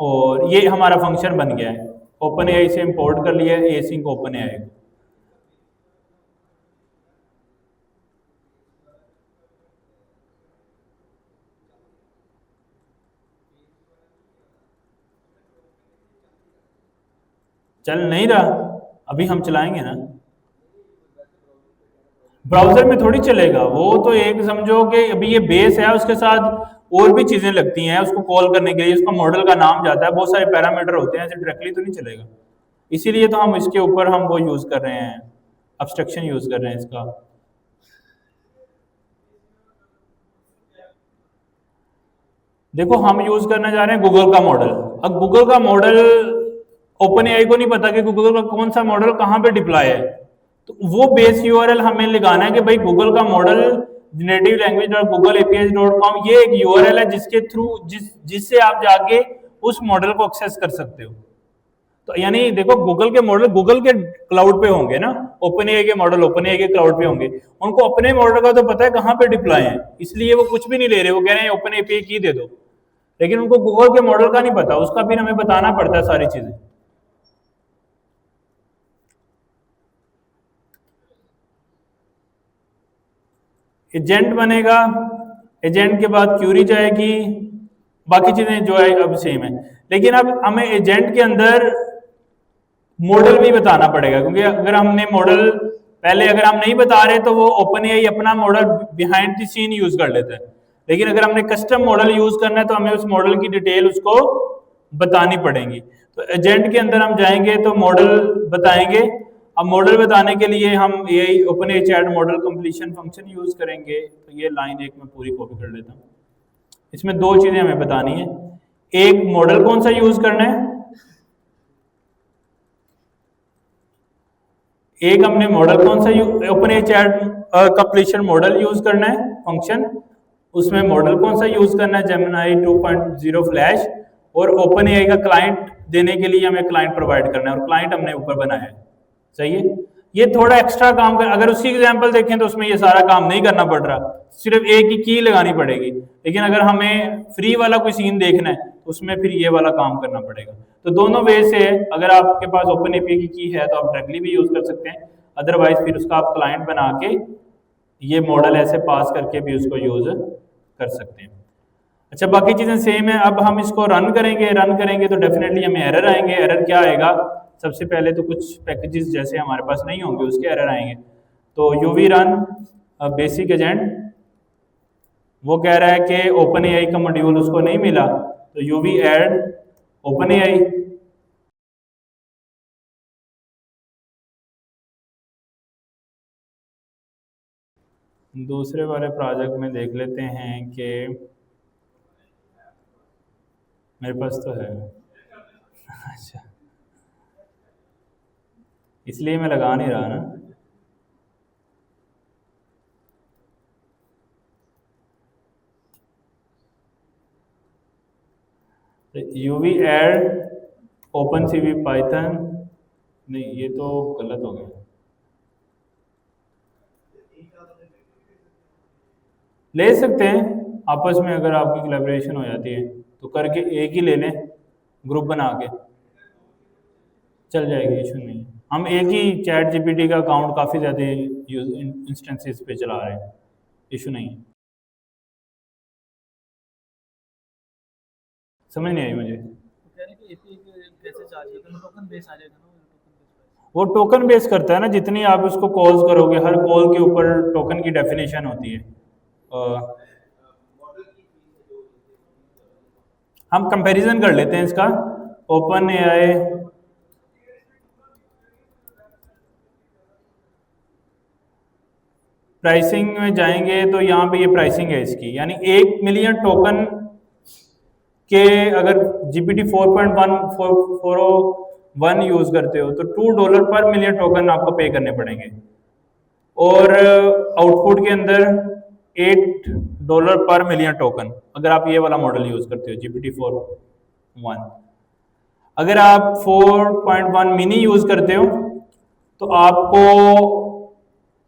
और ये हमारा फंक्शन बन गया है। ओपन एआई से इंपोर्ट कर लिया है एसिंक ओपन एआई को। चल नहीं रहा, अभी हम चलाएंगे ना। ब्राउजर में थोड़ी चलेगा वो, तो एक समझो कि अभी ये बेस है, उसके साथ और भी चीजें लगती हैं उसको कॉल करने के लिए, उसका मॉडल का नाम जाता है, बहुत सारे पैरामीटर होते हैं, ऐसे डायरेक्टली तो नहीं चलेगा। इसीलिए तो हम इसके ऊपर हम वो यूज कर रहे हैं, अब्स्ट्रक्शन यूज कर रहे हैं इसका। देखो हम यूज करने जा रहे हैं गूगल का मॉडल। अब गूगल का मॉडल ओपन एआई को नहीं पता कि गूगल का कौन सा मॉडल कहाँ पे डिप्लॉय है, तो वो बेस यूआरएल हमें लगाना है कि भाई गूगल का model native language dot Google API dot com, ये एक यूआरएल है जिसके थ्रू जिससे आप जाके उस मॉडल को एक्सेस कर सकते हो। तो यानी देखो गूगल के मॉडल गूगल के क्लाउड पे होंगे ना, ओपन एआई के मॉडल ओपन एआई के क्लाउड पे होंगे, उनको अपने मॉडल का तो पता है कहाँ पे डिप्लॉय है, इसलिए वो कुछ भी नहीं ले रहे, वो कह रहे हैं ओपन एपीआई की दे दो, लेकिन उनको गूगल के मॉडल का नहीं पता, उसका फिर हमें बताना पड़ता है सारी चीजें। एजेंट बनेगा, एजेंट के बाद क्यूरी जाएगी, बाकी चीजें जो है अब सेम है, लेकिन अब हमें एजेंट के अंदर मॉडल भी बताना पड़ेगा, क्योंकि अगर हमने मॉडल पहले अगर हम नहीं बता रहे तो वो ओपन एआई अपना model behind the scene use कर लेता है, लेकिन अगर हमने कस्टम मॉडल यूज करना है तो हमें उस मॉडल की डिटेल उसको बतानी पड़ेगी। तो एजेंट के अंदर हम जाएंगे तो मॉडल बताएंगे। अब मॉडल बताने के लिए हम AI open AI chat model completion function use करेंगे। तो ये लाइन एक में पूरी कॉपी कर लेता हूँ। इसमें दो चीजें हमें बतानी है, एक मॉडल कौन सा यूज करना है, एक हमने मॉडल कौन सा open AI chat completion model use करना है फंक्शन, उसमें मॉडल कौन सा यूज करना है, जेमिनी 2.0 फ्लैश, और ओपन एआई का क्लाइंट देने के लिए हमें क्लाइंट प्रोवाइड करना है, और क्लाइंट हमने ऊपर बनाया है। सही है, ये थोड़ा एक्स्ट्रा काम कर, अगर उसकी एग्जांपल देखें तो उसमें ये सारा काम नहीं करना पड़ रहा, सिर्फ एक ही की लगानी पड़ेगी, लेकिन अगर हमें फ्री वाला कोई सीन देखना है तो उसमें फिर ये वाला काम करना पड़ेगा। तो दोनों वे से है, अगर आपके पास ओपन एपीआई की है तो आप डायरेक्टली भी यूज कर सकते हैं, अदरवाइज फिर उसका आप क्लाइंट बना के ये मॉडल ऐसे पास करके भी उसको यूज कर सकते हैं। अच्छा, बाकी चीजें सेम है। अब हम इसको रन करेंगे तो डेफिनेटली हमें एरर आएंगे। एरर क्या आएगा, सबसे पहले तो कुछ पैकेजेस जैसे हमारे पास नहीं होंगे उसके एरर आएंगे। तो यूवी रन बेसिक एजेंट, वो कह रहा है कि ओपन एआई का मॉड्यूल उसको नहीं मिला, तो यूवी ऐड ओपन एआई, दूसरे वाले प्रोजेक्ट में देख लेते हैं कि मेरे पास तो है। अच्छा, इसलिए मैं लगा नहीं रहा ना। UV add open CV Python, नहीं ये तो गलत हो गया। ले सकते हैं आपस में, अगर आपकी कोलैबोरेशन हो जाती है तो करके एक ही ले लें, ग्रुप बना के चल जाएगी, इशू नहीं है। हम एक ही चैट जीपीटी का अकाउंट काफ़ी ज़्यादा इंस्टेंसेस पे चला रहे हैं, इशू नहीं है। समझ नहीं आई मुझे। वो टोकन बेस करता है ना, जितनी आप उसको कॉल्स करोगे, हर कॉल के ऊपर टोकन की डेफिनेशन होती है। हम कंपैरिजन कर लेते हैं इसका। ओपन एआई प्राइसिंग में जाएंगे तो यहाँ पे ये प्राइसिंग है इसकी, यानी 1 मिलियन टोकन के अगर जीपीटी 4.1 यूज करते हो तो $2 पर मिलियन टोकन आपको पे करने पड़ेंगे, और आउटपुट के अंदर $8 पर मिलियन टोकन अगर आप ये वाला मॉडल यूज करते हो जीपीटी 4.1। अगर आप 4.1 मिनी यूज करते हो तो आपको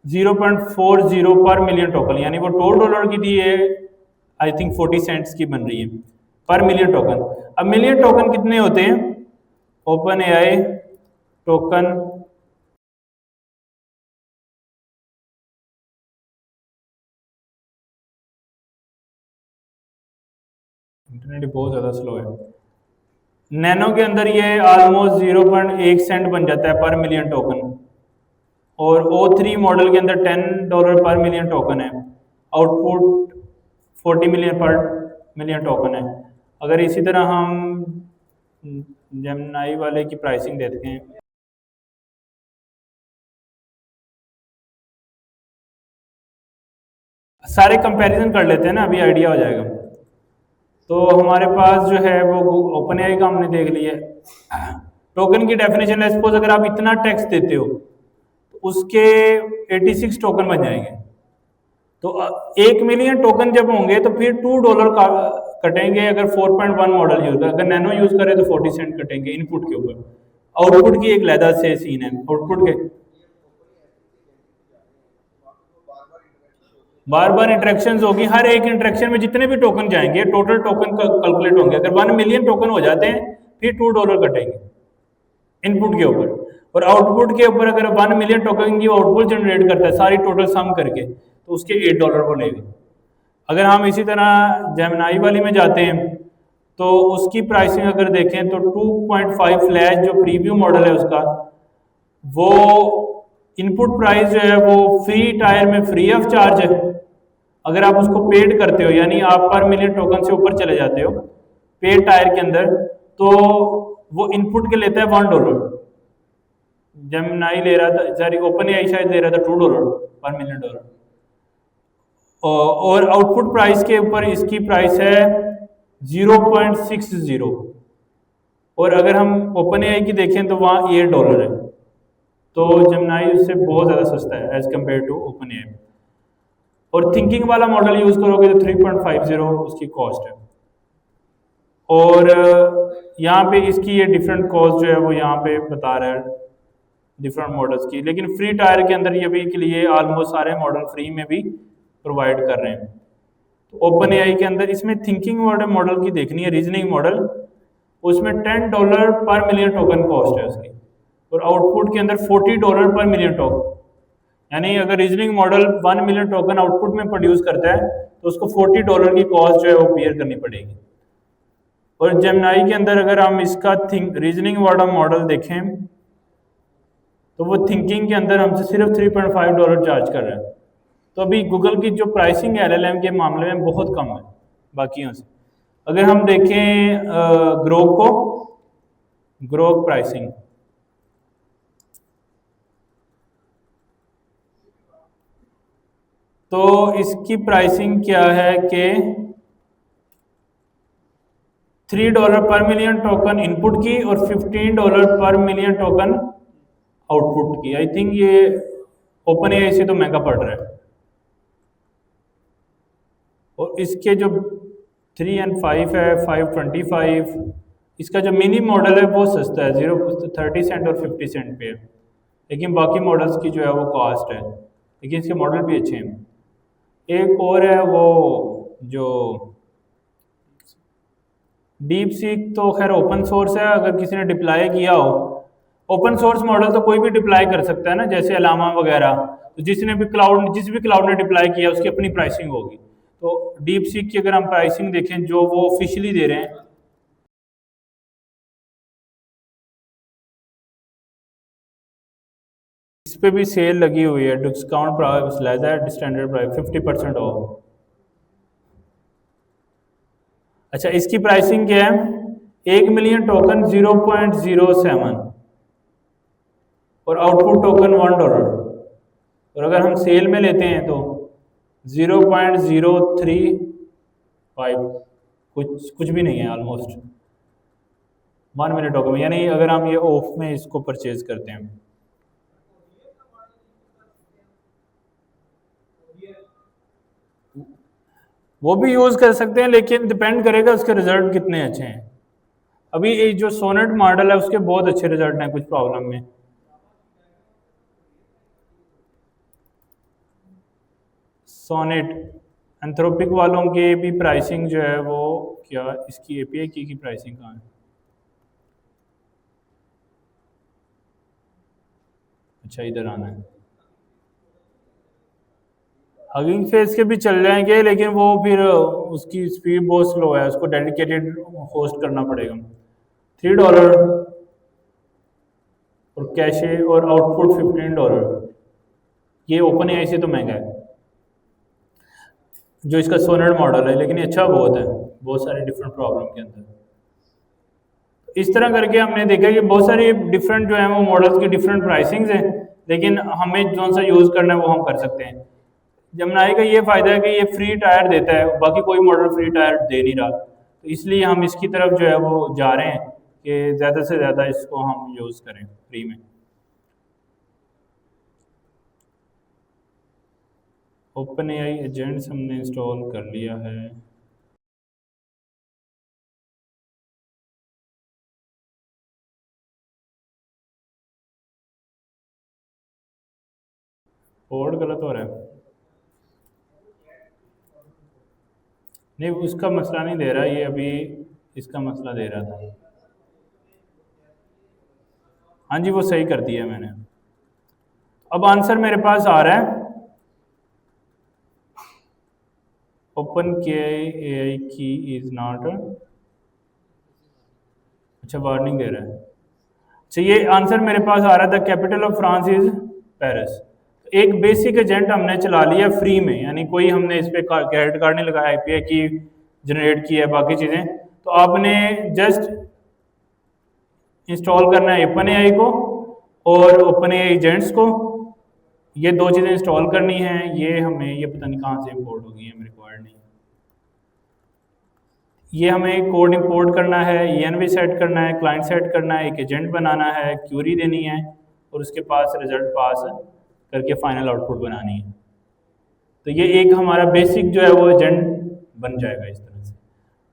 0.40 पर मिलियन टोकन, यानी वो $2 की थी, ये आई थिंक 40 सेंट्स की बन रही है। पर मिलियन टोकन। अब मिलियन टोकन कितने होते हैं? ओपन एआई टोकन इंटरनेट बहुत ज़्यादा स्लो है। नैनो के अंदर ये ऑलमोस्ट 0.1 सेंट बन जाता है पर मिलियन टोकन, और O3 मॉडल के अंदर $10 पर मिलियन टोकन है, आउटपुट 40 मिलियन पर मिलियन टोकन है। अगर इसी तरह हम जेमिनी वाले की प्राइसिंग देखते हैं, सारे कंपैरिजन कर लेते हैं ना, अभी आइडिया हो जाएगा। तो हमारे पास जो है वो ओपन एआई का हमने देख लिया है। टोकन की डेफिनेशन है, सपोज अगर आप इतना टैक्स देते हो तो उसके 86 टोकन बन जाएंगे। तो 1 मिलियन टोकन जब होंगे तो फिर $2 का कटेंगे अगर 4.1 मॉडल यूज कर, अगर नैनो यूज करें तो 40 सेंट कटेंगे इनपुट के ऊपर। आउटपुट की एक लहदा से सीन है, आउटपुट के बार बार इंटरेक्शंस होगी, हर एक इंटरेक्शन में जितने भी टोकन जाएंगे टोटल टोकन कैलकुलेट होंगे। अगर 1 मिलियन टोकन हो जाते हैं फिर $2 कटेंगे इनपुट के ऊपर, और आउटपुट के ऊपर अगर 1 मिलियन टोकन की आउटपुट जनरेट करता है सारी टोटल सम करके तो उसके $8 वो लेगा। अगर हम इसी तरह जेमिनी वाली में जाते हैं तो उसकी प्राइसिंग अगर देखें तो 2.5 फ्लैश जो प्रीव्यू मॉडल है उसका, वो इनपुट प्राइस जो है वो फ्री टायर में फ्री ऑफ चार्ज है। अगर आप उसको पेड करते हो यानी आप पर मिलियन टोकन से ऊपर चले जाते हो पेड टायर के अंदर, तो वो इनपुट के लेता है $1। जेमिनी ले रहा था, सॉरी ओपन एआई शायद ले रहा था $2 पर मिलियन डॉलर, और आउटपुट प्राइस के ऊपर इसकी प्राइस है 0.60, और अगर हम ओपन एआई की देखें तो वहाँ $8 है। तो जेमिनी उससे बहुत ज़्यादा सस्ता है as compare to Open AI. और थिंकिंग वाला मॉडल यूज़ करोगे तो 3.50 उसकी कॉस्ट है। और यहाँ पे इसकी ये डिफरेंट कॉस्ट जो है वो यहाँ पे बता रहा है डिफरेंट मॉडल्स की, लेकिन फ्री टायर के अंदर ये भी के लिए ऑलमोस्ट सारे मॉडल फ्री में भी प्रोवाइड कर रहे हैं। तो ओपन एआई के अंदर इसमें थिंकिंग मॉडल की देखनी है, रीजनिंग मॉडल, उसमें $10 पर मिलियन टोकन कॉस्ट है उसकी, और आउटपुट के अंदर $40 पर मिलियन टोकन। यानी अगर reasoning model 1 million token output में प्रोड्यूस करता है तो उसको $40 की कॉस्ट जो है वो बियर करनी पड़ेगी। और जेमिनी के अंदर अगर हम इसका रीजनिंग वाला मॉडल देखें तो वो थिंकिंग के अंदर हमसे सिर्फ $3.5 चार्ज कर रहा है। तो अभी गूगल की जो प्राइसिंग है LLM के मामले में बहुत कम है बाकियों से। अगर हम देखें ग्रोक को, ग्रोक प्राइसिंग, तो इसकी प्राइसिंग क्या है कि $3 पर मिलियन टोकन इनपुट की और $15 पर मिलियन टोकन आउटपुट की। आई थिंक ये ओपन एआई से तो महंगा पड़ रहा है। और इसके जो 3 और 5 है 525, इसका जो मिनी मॉडल है वो सस्ता है, 30 सेंट और 50 सेंट पे है, लेकिन बाकी मॉडल्स की जो है वो कॉस्ट है, लेकिन इसके मॉडल भी अच्छे हैं। एक और है वो जो डीप सीक, तो खैर ओपन सोर्स है, अगर किसी ने डिप्लॉय किया हो ओपन सोर्स मॉडल तो कोई भी डिप्लॉय कर सकता है ना, जैसे अलामा वगैरह, तो जिस भी क्लाउड ने डिप्लॉय किया उसकी अपनी प्राइसिंग होगी। तो डीप सीक की अगर हम प्राइसिंग देखें जो वो ऑफिशियली दे रहे हैं, इस पे भी सेल लगी हुई है, discount price standard price 50% of. अच्छा, इसकी प्राइसिंग क्या है? 1 मिलियन टोकन 0.07 और आउटपुट टोकन $1, और अगर हम सेल में लेते हैं तो 0.035, कुछ भी नहीं है, ऑलमोस्ट 1 मिलियन टोकन में, यानी अगर हम ये ऑफ में इसको परचेज करते हैं वो भी यूज़ कर सकते हैं, लेकिन डिपेंड करेगा उसके रिजल्ट कितने अच्छे हैं। अभी ये जो सोनेट मॉडल है उसके बहुत अच्छे रिजल्ट हैं कुछ प्रॉब्लम में। सोनेट एंथ्रोपिक वालों के भी प्राइसिंग जो है वो क्या, इसकी एपीआई की प्राइसिंग कहाँ है? अच्छा इधर आना है। हगिंग फेस के भी चल जाएंगे, लेकिन वो फिर उसकी स्पीड बहुत स्लो है, उसको डेडिकेटेड होस्ट करना पड़ेगा। $3 और कैशे और आउटपुट $15। ये ओपन एआई से तो महंगा है जो इसका सोनेट मॉडल है, लेकिन ये अच्छा बहुत है, बहुत सारे डिफरेंट प्रॉब्लम के अंदर। इस तरह करके हमने देखा कि बहुत सारी डिफरेंट जो है वो मॉडल्स की डिफरेंट प्राइसिंग्स हैं, लेकिन हमें जो सा यूज़ करना है वो हम कर सकते हैं। जमनाई का ये फ़ायदा है कि ये फ्री टायर देता है, बाकी कोई मॉडल फ्री टायर दे नहीं रहा, तो इसलिए हम इसकी तरफ जो है वो जा रहे हैं कि ज़्यादा से ज़्यादा इसको हम यूज़ करें फ्री में। ओपन एआई एजेंट्स हमने इंस्टॉल कर लिया है। कोड गलत हो रहा है, नहीं उसका मसला नहीं दे रहा, ये अभी इसका मसला दे रहा था। हाँ जी वो सही कर दिया मैंने। अब आंसर मेरे पास आ रहा है। ओपन के आई की इज नॉट, अच्छा वार्निंग दे रहा है। अच्छा ये आंसर मेरे पास आ रहा था, capital of France is Paris. एक बेसिक एजेंट हमने चला लिया फ्री में, यानी कोई हमने इस पे क्रेडिट कार्ड नहीं लगाया, आईपीआई की जनरेट की है, बाकी चीज़ें तो आपने जस्ट इंस्टॉल करना है ओपन एआई को और ओपन एआई एजेंट्स को, ये दो चीज़ें इंस्टॉल करनी है। ये हमें ये पता नहीं कहाँ से इंपोर्ट होगी, हमें रिक्वायर्ड नहीं। ये हमें कोड इंपोर्ट करना है, ENV सेट करना है, क्लाइंट सेट करना है, एक एजेंट बनाना है, क्यूरी देनी है और उसके पास रिजल्ट पास करके फाइनल आउटपुट बनानी है। तो ये एक हमारा बेसिक जो है वो एजेंट बन जाएगा इस तरह से।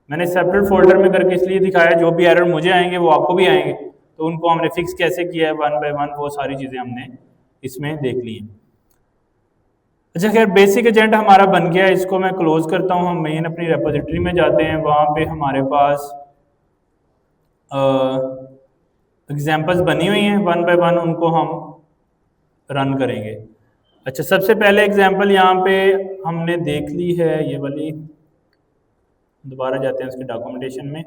मैंने सेपरेट फोल्डर में करके इसलिए दिखाया, जो भी एरर मुझे आएंगे वो आपको भी आएंगे, तो उनको हमने फिक्स कैसे किया है 1 बाय 1, वो सारी चीज़ें हमने इसमें देख ली हैं। अच्छा खैर बेसिक एजेंट हमारा बन गया, इसको मैं क्लोज करता हूँ। हम मेन अपनी रेपोजिटरी में जाते हैं, वहाँ पे हमारे पास एग्जाम्पल्स बनी हुई हैं 1 बाय 1, उनको हम रन करेंगे। अच्छा सबसे पहले एग्जाम्पल यहाँ पे हमने देख ली है, ये वाली, दोबारा जाते हैं उसके डॉक्यूमेंटेशन में।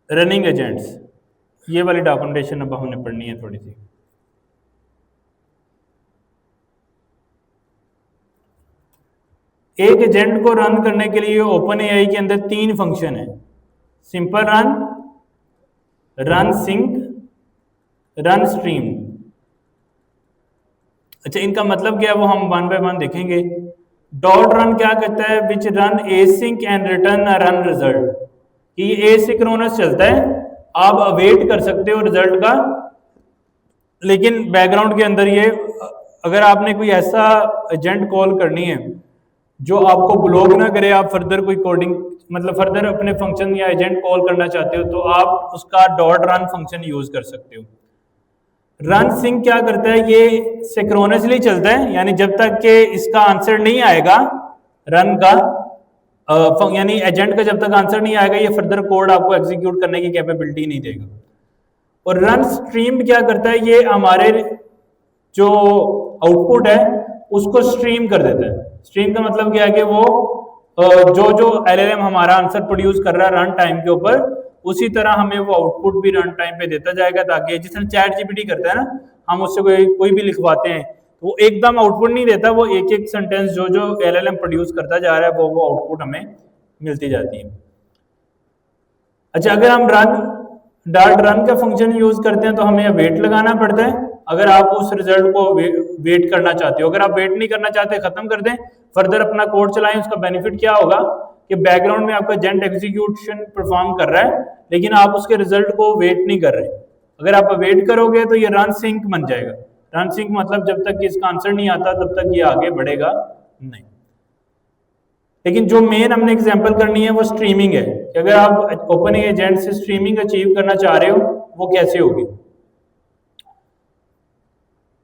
रनिंग एजेंट्स, ये वाली डॉक्यूमेंटेशन अब हमने पढ़नी है थोड़ी सी। एक एजेंट को रन करने के लिए ओपन एआई के अंदर 3 फंक्शन है, simple run, run sync, run stream. अच्छा इनका मतलब क्या है वो हम 1 बाय 1 देखेंगे। डॉट रन क्या कहता है, विच run async and return a run result, कि ये एसिंक्रोनस चलता है, आप अवेट कर सकते हो रिजल्ट का, लेकिन बैकग्राउंड के अंदर ये, अगर आपने कोई ऐसा एजेंट कॉल करनी है जो आपको ब्लॉक ना करे, आप फर्दर कोई कोडिंग मतलब फर्दर अपने फंक्शन या एजेंट कॉल करना चाहते हो, तो आप उसका डॉट रन फंक्शन यूज कर सकते हो। रन सिंक क्या करता है, ये सिंक्रोनसली चलता है, यानी जब तक कि इसका आंसर नहीं आएगा रन का, यानी एजेंट का जब तक आंसर नहीं आएगा, ये फर्दर कोड आपको एग्जीक्यूट करने की कैपेबिलिटी नहीं देगा। और रन स्ट्रीम क्या करता है, ये हमारे जो आउटपुट है उसको स्ट्रीम कर देता है। स्ट्रीम का मतलब क्या है कि वो जो जो LLM हमारा आंसर प्रोड्यूस कर रहा है रन टाइम के ऊपर, उसी तरह हमें वो आउटपुट भी रन टाइम पे देता जाएगा, ताकि जिस तरह चैट जीपीटी करता है ना, हम उससे कोई भी लिखवाते हैं तो वो एकदम आउटपुट नहीं देता, वो एक एक सेंटेंस जो जो LLM प्रोड्यूस करता जा रहा है वो आउटपुट हमें मिलती जाती है। अच्छा अगर हम डॉट रन का फंक्शन यूज करते हैं तो हमें वेट लगाना पड़ता है, अगर आप उस रिजल्ट को वेट करना चाहते हो। अगर आप वेट नहीं करना चाहते, खत्म कर दें, फर्दर अपना कोड चलाएं, उसका बेनिफिट क्या होगा कि बैकग्राउंड में आपका एजेंट एग्जीक्यूशन परफॉर्म कर रहा है, लेकिन आप उसके रिजल्ट को वेट नहीं कर रहे। अगर आप वेट करोगे तो ये रन सिंक बन जाएगा। रन सिंक मतलब जब तक इसका आंसर नहीं आता तब तक ये आगे बढ़ेगा नहीं। लेकिन जो मेन हमने एग्जांपल करनी है वो स्ट्रीमिंग है, कि अगर आप ओपन एजेंट से स्ट्रीमिंग अचीव करना चाह रहे हो, वो कैसे होगी।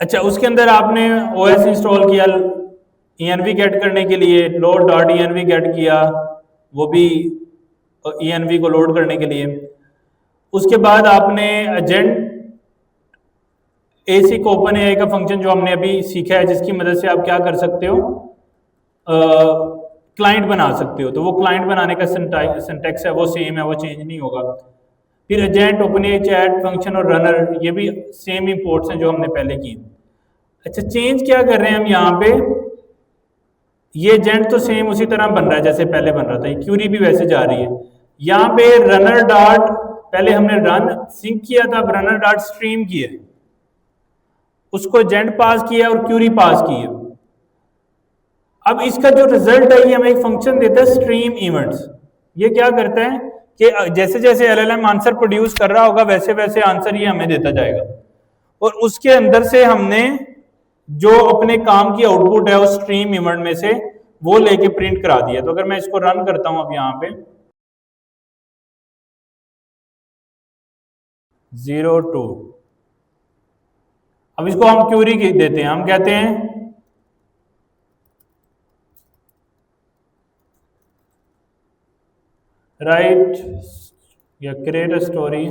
अच्छा, उसके अंदर आपने ओएस इंस्टॉल किया env गेट करने के लिए, लोड डॉट env गेट किया, वो भी env को लोड करने के लिए। उसके बाद आपने एजेंट एसिक ओपन एआई का फंक्शन जो हमने अभी सीखा है, जिसकी मदद से आप क्या कर सकते हो, क्लाइंट बना सकते हो। तो वो क्लाइंट बनाने का सिंटैक्स है वो सेम है, वो चेंज नहीं होगा। फिर agent open AI chat function और रनर, ये भी सेम इंपोर्ट्स हैं जो हमने पहले की। अच्छा, चेंज क्या कर रहे हैं हम यहाँ पे, ये एजेंट तो सेम उसी तरह बन रहा है जैसे पहले बन रहा था, ये क्यूरी भी वैसे जा रही है। यहाँ पे रनर डॉट, पहले हमने रन सिंक किया था, अब रनर डॉट स्ट्रीम किया, उसको एजेंट पास किया और क्यूरी पास की है। अब इसका जो रिजल्ट है ये हमें एक फंक्शन देता है स्ट्रीम इवेंट्स। ये क्या करता है कि जैसे जैसे एलएलएम आंसर प्रोड्यूस कर रहा होगा वैसे वैसे आंसर ये हमें देता जाएगा, और उसके अंदर से हमने जो अपने काम की आउटपुट है उस स्ट्रीम इवेंट में से वो लेके प्रिंट करा दिया। तो अगर मैं इसको रन करता हूं अब यहाँ पे 02, अब इसको हम क्यूरी देते हैं, हम कहते हैं राइट या create a story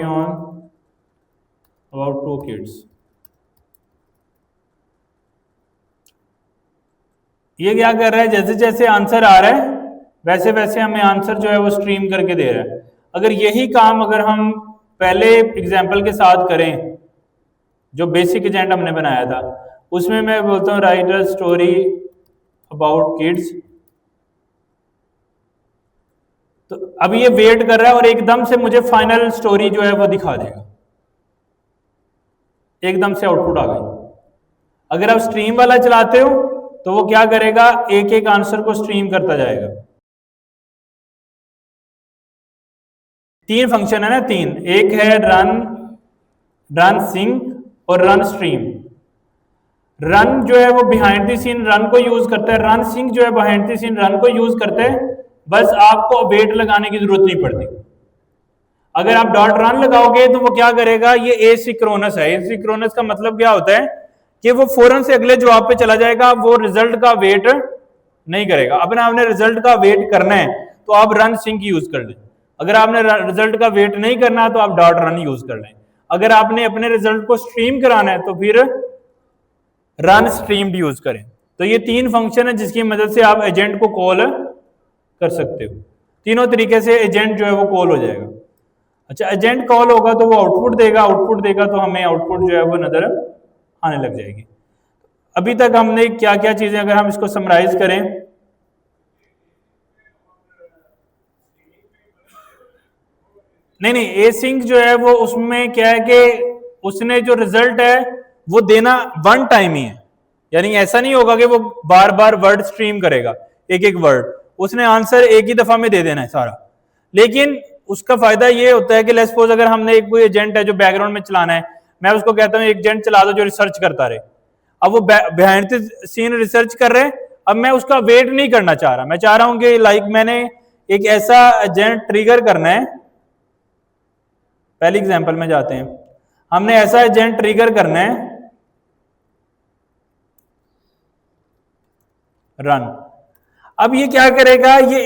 on about 2 kids. ये क्या कर रहा है, जैसे जैसे आंसर आ रहा है वैसे वैसे हमें आंसर जो है वो स्ट्रीम करके दे रहा है। अगर यही काम अगर हम पहले एग्जांपल के साथ करें, जो बेसिक एजेंट हमने बनाया था, उसमें मैं बोलता हूँ right a story about kids, तो अब ये वेट कर रहा है और एकदम से मुझे फाइनल स्टोरी जो है वो दिखा देगा, एकदम से आउटपुट आ गई। अगर आप स्ट्रीम वाला चलाते हो तो वो क्या करेगा, एक एक आंसर को स्ट्रीम करता जाएगा। 3 फंक्शन है ना, 3, एक है रन सिंक और रन स्ट्रीम। रन जो है वो बिहाइंड द सीन रन को यूज करता है, रन सिंक जो है बिहाइंड द सीन रन को यूज करता है, बस आपको वेट लगाने की जरूरत नहीं पड़ती। अगर आप डॉट रन लगाओगे तो वो क्या करेगा, ये एसिंक्रोनस है। एसिंक्रोनस का मतलब क्या होता है कि वो फौरन से अगले जवाब पे चला जाएगा, वो रिजल्ट का वेट नहीं करेगा। अब आपने रिजल्ट का वेट करना है तो आप रन सिंक यूज कर लें, अगर आपने रिजल्ट का वेट नहीं करना है तो आप डॉट रन यूज कर लें। अगर आपने अपने रिजल्ट को स्ट्रीम कराना है तो फिर रन स्ट्रीम्ड यूज करें। तो ये 3 फंक्शन है जिसकी मदद से आप एजेंट को कॉल कर सकते हो। तीनों तरीके से एजेंट जो है वो कॉल हो जाएगा। अच्छा, एजेंट कॉल होगा तो वो आउटपुट देगा तो हमें आउटपुट जो है वो नजर आने लग जाएगी। अभी तक हमने क्या क्या चीजें, अगर हम इसको समराइज करें, नहीं एसिंक जो है वो उसमें क्या है कि उसने जो रिजल्ट है वो देना वन टाइम ही है, यानी ऐसा नहीं होगा कि वो बार बार वर्ड स्ट्रीम करेगा, एक एक वर्ड उसने आंसर एक ही दफा में दे देना है सारा। लेकिन उसका फायदा ये होता है कि लेट्स सपोज अगर हमने एक कोई एजेंट है जो बैकग्राउंड में चलाना है, मैं उसको कहता हूँ एक एजेंट चला दो जो रिसर्च करता रहे। अब वो बिहाइंड द सीन रिसर्च कर रहे हैं, अब मैं उसका वेट नहीं करना चाह रहा, मैं चाह रहा हूं कि लाइक मैंने एक ऐसा एजेंट ट्रिगर करना है। पहली एग्जांपल में जाते हैं, हमने ऐसा एजेंट ट्रिगर करना है रन। अब ये क्या करेगा, ये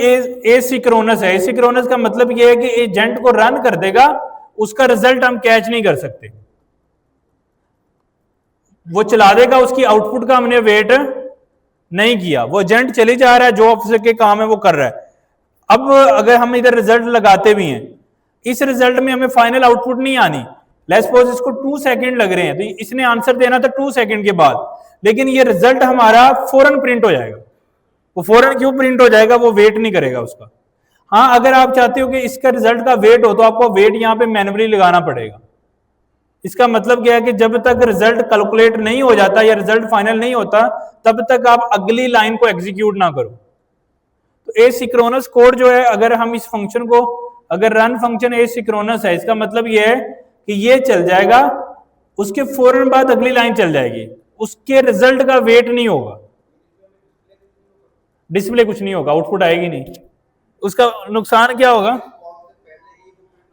एसिंक्रोनस है। एसिंक्रोनस का मतलब ये है कि एजेंट को रन कर देगा, उसका रिजल्ट हम कैच नहीं कर सकते, वो चला देगा, उसकी आउटपुट का हमने वेट नहीं किया, वो एजेंट चले जा रहा है, जो ऑफिसर के काम है वो कर रहा है। अब अगर हम इधर रिजल्ट लगाते भी हैं, इस रिजल्ट में हमें फाइनल आउटपुट नहीं आनी, लेट्स सपोज इसको 2 सेकंड लग रहे हैं, तो इसने आंसर देना था 2 सेकंड के बाद, लेकिन ये रिजल्ट हमारा फौरन प्रिंट हो जाएगा। वो फौरन क्यों प्रिंट हो जाएगा, वो वेट नहीं करेगा उसका। हाँ, अगर आप चाहते हो कि इसका रिजल्ट का वेट हो तो आपको वेट यहां पे मैन्युअली लगाना पड़ेगा। इसका मतलब क्या है कि जब तक रिजल्ट कैलकुलेट नहीं हो जाता या रिजल्ट फाइनल नहीं होता, तब तक आप अगली लाइन को एग्जीक्यूट ना करो। तो एसिंक्रोनस कोड जो है, अगर हम इस फंक्शन को, अगर रन फंक्शन एसिंक्रोनस है, इसका मतलब यह है कि ये चल जाएगा, उसके फौरन बाद अगली लाइन चल जाएगी, उसके रिजल्ट का वेट नहीं होगा, डिस्प्ले कुछ नहीं होगा, आउटपुट आएगी नहीं। उसका नुकसान क्या होगा,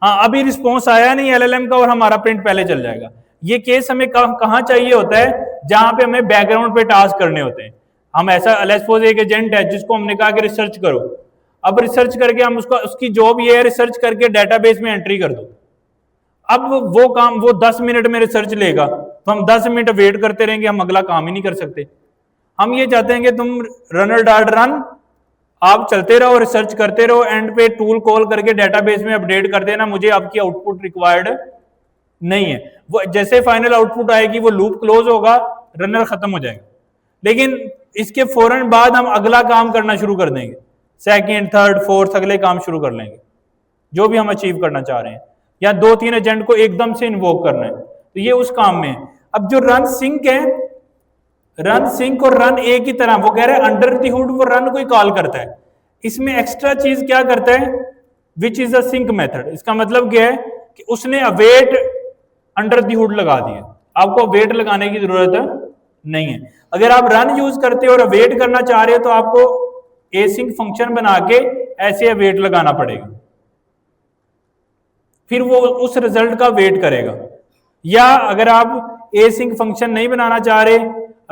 हाँ अभी रिस्पॉन्स आया नहीं एलएलएम का और हमारा प्रिंट पहले चल जाएगा। ये केस हमें कहाँ चाहिए होता है, जहां पे हमें बैकग्राउंड पे टास्क करने होते हैं। हम ऐसा लेट्स सपोज एक एजेंट है जिसको हमने कहा कि रिसर्च करो, अब रिसर्च करके हम उसको, उसकी जॉब ये है रिसर्च करके डेटाबेस में एंट्री कर दो। अब वो काम वो 10 मिनट में रिसर्च लेगा तो हम 10 मिनट वेट करते रहेंगे, हम अगला काम ही नहीं कर सकते। हम ये चाहते हैं कि तुम रनर डॉट रन, आप चलते रहो, रिसर्च करते रहो, एंड पे टूल कॉल करके डेटाबेस में अपडेट कर देना, मुझे आपकी आउटपुट रिक्वायर्ड नहीं है। वो जैसे फाइनल आउटपुट आएगी वो लूप क्लोज होगा, रनर खत्म हो जाएगा। लेकिन इसके फौरन बाद हम अगला काम करना शुरू कर देंगे, सेकंड थर्ड फोर्थ अगले काम शुरू कर लेंगे जो भी हम अचीव करना चाह रहे हैं, या 2-3 एजेंट को एकदम से इन्वोक करना है, तो ये उस काम में है। अब जो रन सिंक है, रन सिंक और रन ए की तरह, वो कह रहे हैं अंडर द हुड वो रन को ही कॉल करता है। इसमें एक्स्ट्रा चीज क्या करता है, which is async method. इसका मतलब क्या है कि उसने अवेट अंडर द हुड लगा दिया, आपको अवेट लगाने की जरूरत नहीं है। अगर आप रन यूज करते हो और अवेट करना चाह रहे हो तो आपको एसिंक फंक्शन बना के ऐसे अवेट लगाना पड़ेगा, फिर वो उस रिजल्ट का वेट करेगा। या अगर आप एसिंक फंक्शन नहीं बनाना चाह रहे,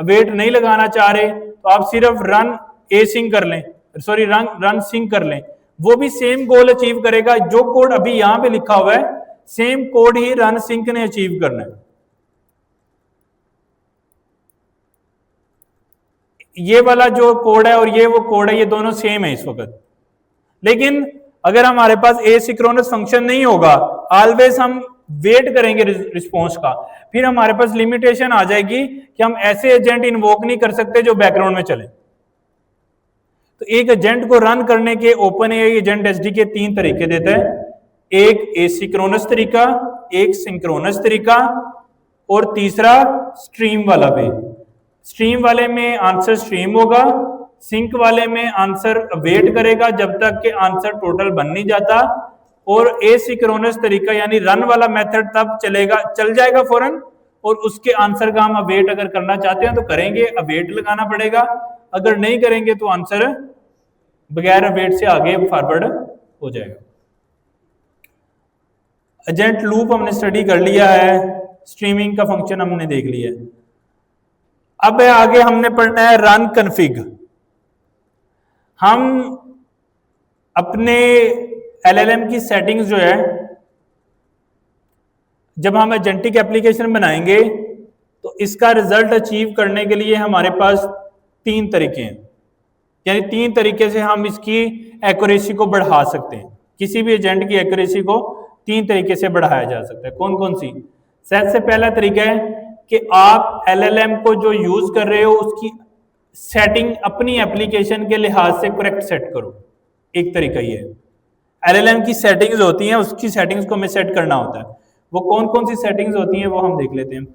वेट नहीं लगाना चाह रहे, तो आप सिर्फ रन एसिंक कर लें, सॉरी रन सिंक कर लें, वो भी सेम गोल अचीव करेगा। जो कोड अभी यहां पे लिखा हुआ है सेम कोड ही रन सिंक ने अचीव करना है। ये वाला जो कोड है और ये वो कोड है, ये दोनों सेम है इस वक्त। लेकिन अगर हमारे पास एसिंक्रोनस फंक्शन नहीं होगा, ऑलवेज हम वेट करेंगे रिस्पॉन्स का, फिर हमारे पास लिमिटेशन आ जाएगी कि हम ऐसे एजेंट इन्वोक नहीं कर सकते जो बैकग्राउंड में चले। तो एक एजेंट को रन करने के ओपन एआई एजेंट एसडीके 3 तरीके देता है, एक एसिंक्रोनस तरीका, एक सिंक्रोनस तरीका, और तीसरा स्ट्रीम वाला वे। स्ट्रीम वाले में आंसर स्ट्रीम होगा, सिंक वाले में आंसर वेट करेगा जब तक कि आंसर टोटल बन नहीं जाता, और एसिंक्रोनस तरीका यानी रन वाला मेथड तब चल जाएगा फौरन, और उसके आंसर का हम अवेट अगर करना चाहते हैं तो करेंगे, अवेट लगाना पड़ेगा, अगर नहीं करेंगे तो आंसर बगैर अवेट से आगे फॉरवर्ड हो जाएगा। एजेंट लूप हमने स्टडी कर लिया है, स्ट्रीमिंग का फंक्शन हमने देख लिया है। अब आगे हमने पढ़ना है रन कन्फिग। हम अपने एलएलएम की सेटिंग्स जो है, जब हम एजेंटिक एप्लीकेशन बनाएंगे तो इसका रिजल्ट अचीव करने के लिए हमारे पास 3 तरीके हैं, यानी 3 तरीके से हम इसकी एक्यूरेसी को बढ़ा सकते हैं। किसी भी एजेंट की एक्यूरेसी को 3 तरीके से बढ़ाया जा सकता है। कौन कौन सी? सबसे पहला तरीका है कि आप एलएलएम को जो यूज कर रहे हो उसकी सेटिंग अपनी एप्लीकेशन के लिहाज से करेक्ट सेट करो। एक तरीका ये है। एलएलएम की सेटिंग्स होती हैं, उसकी सेटिंग्स को हमें सेट करना होता है। वो कौन कौन सी सेटिंग्स होती हैं वो हम देख लेते हैं।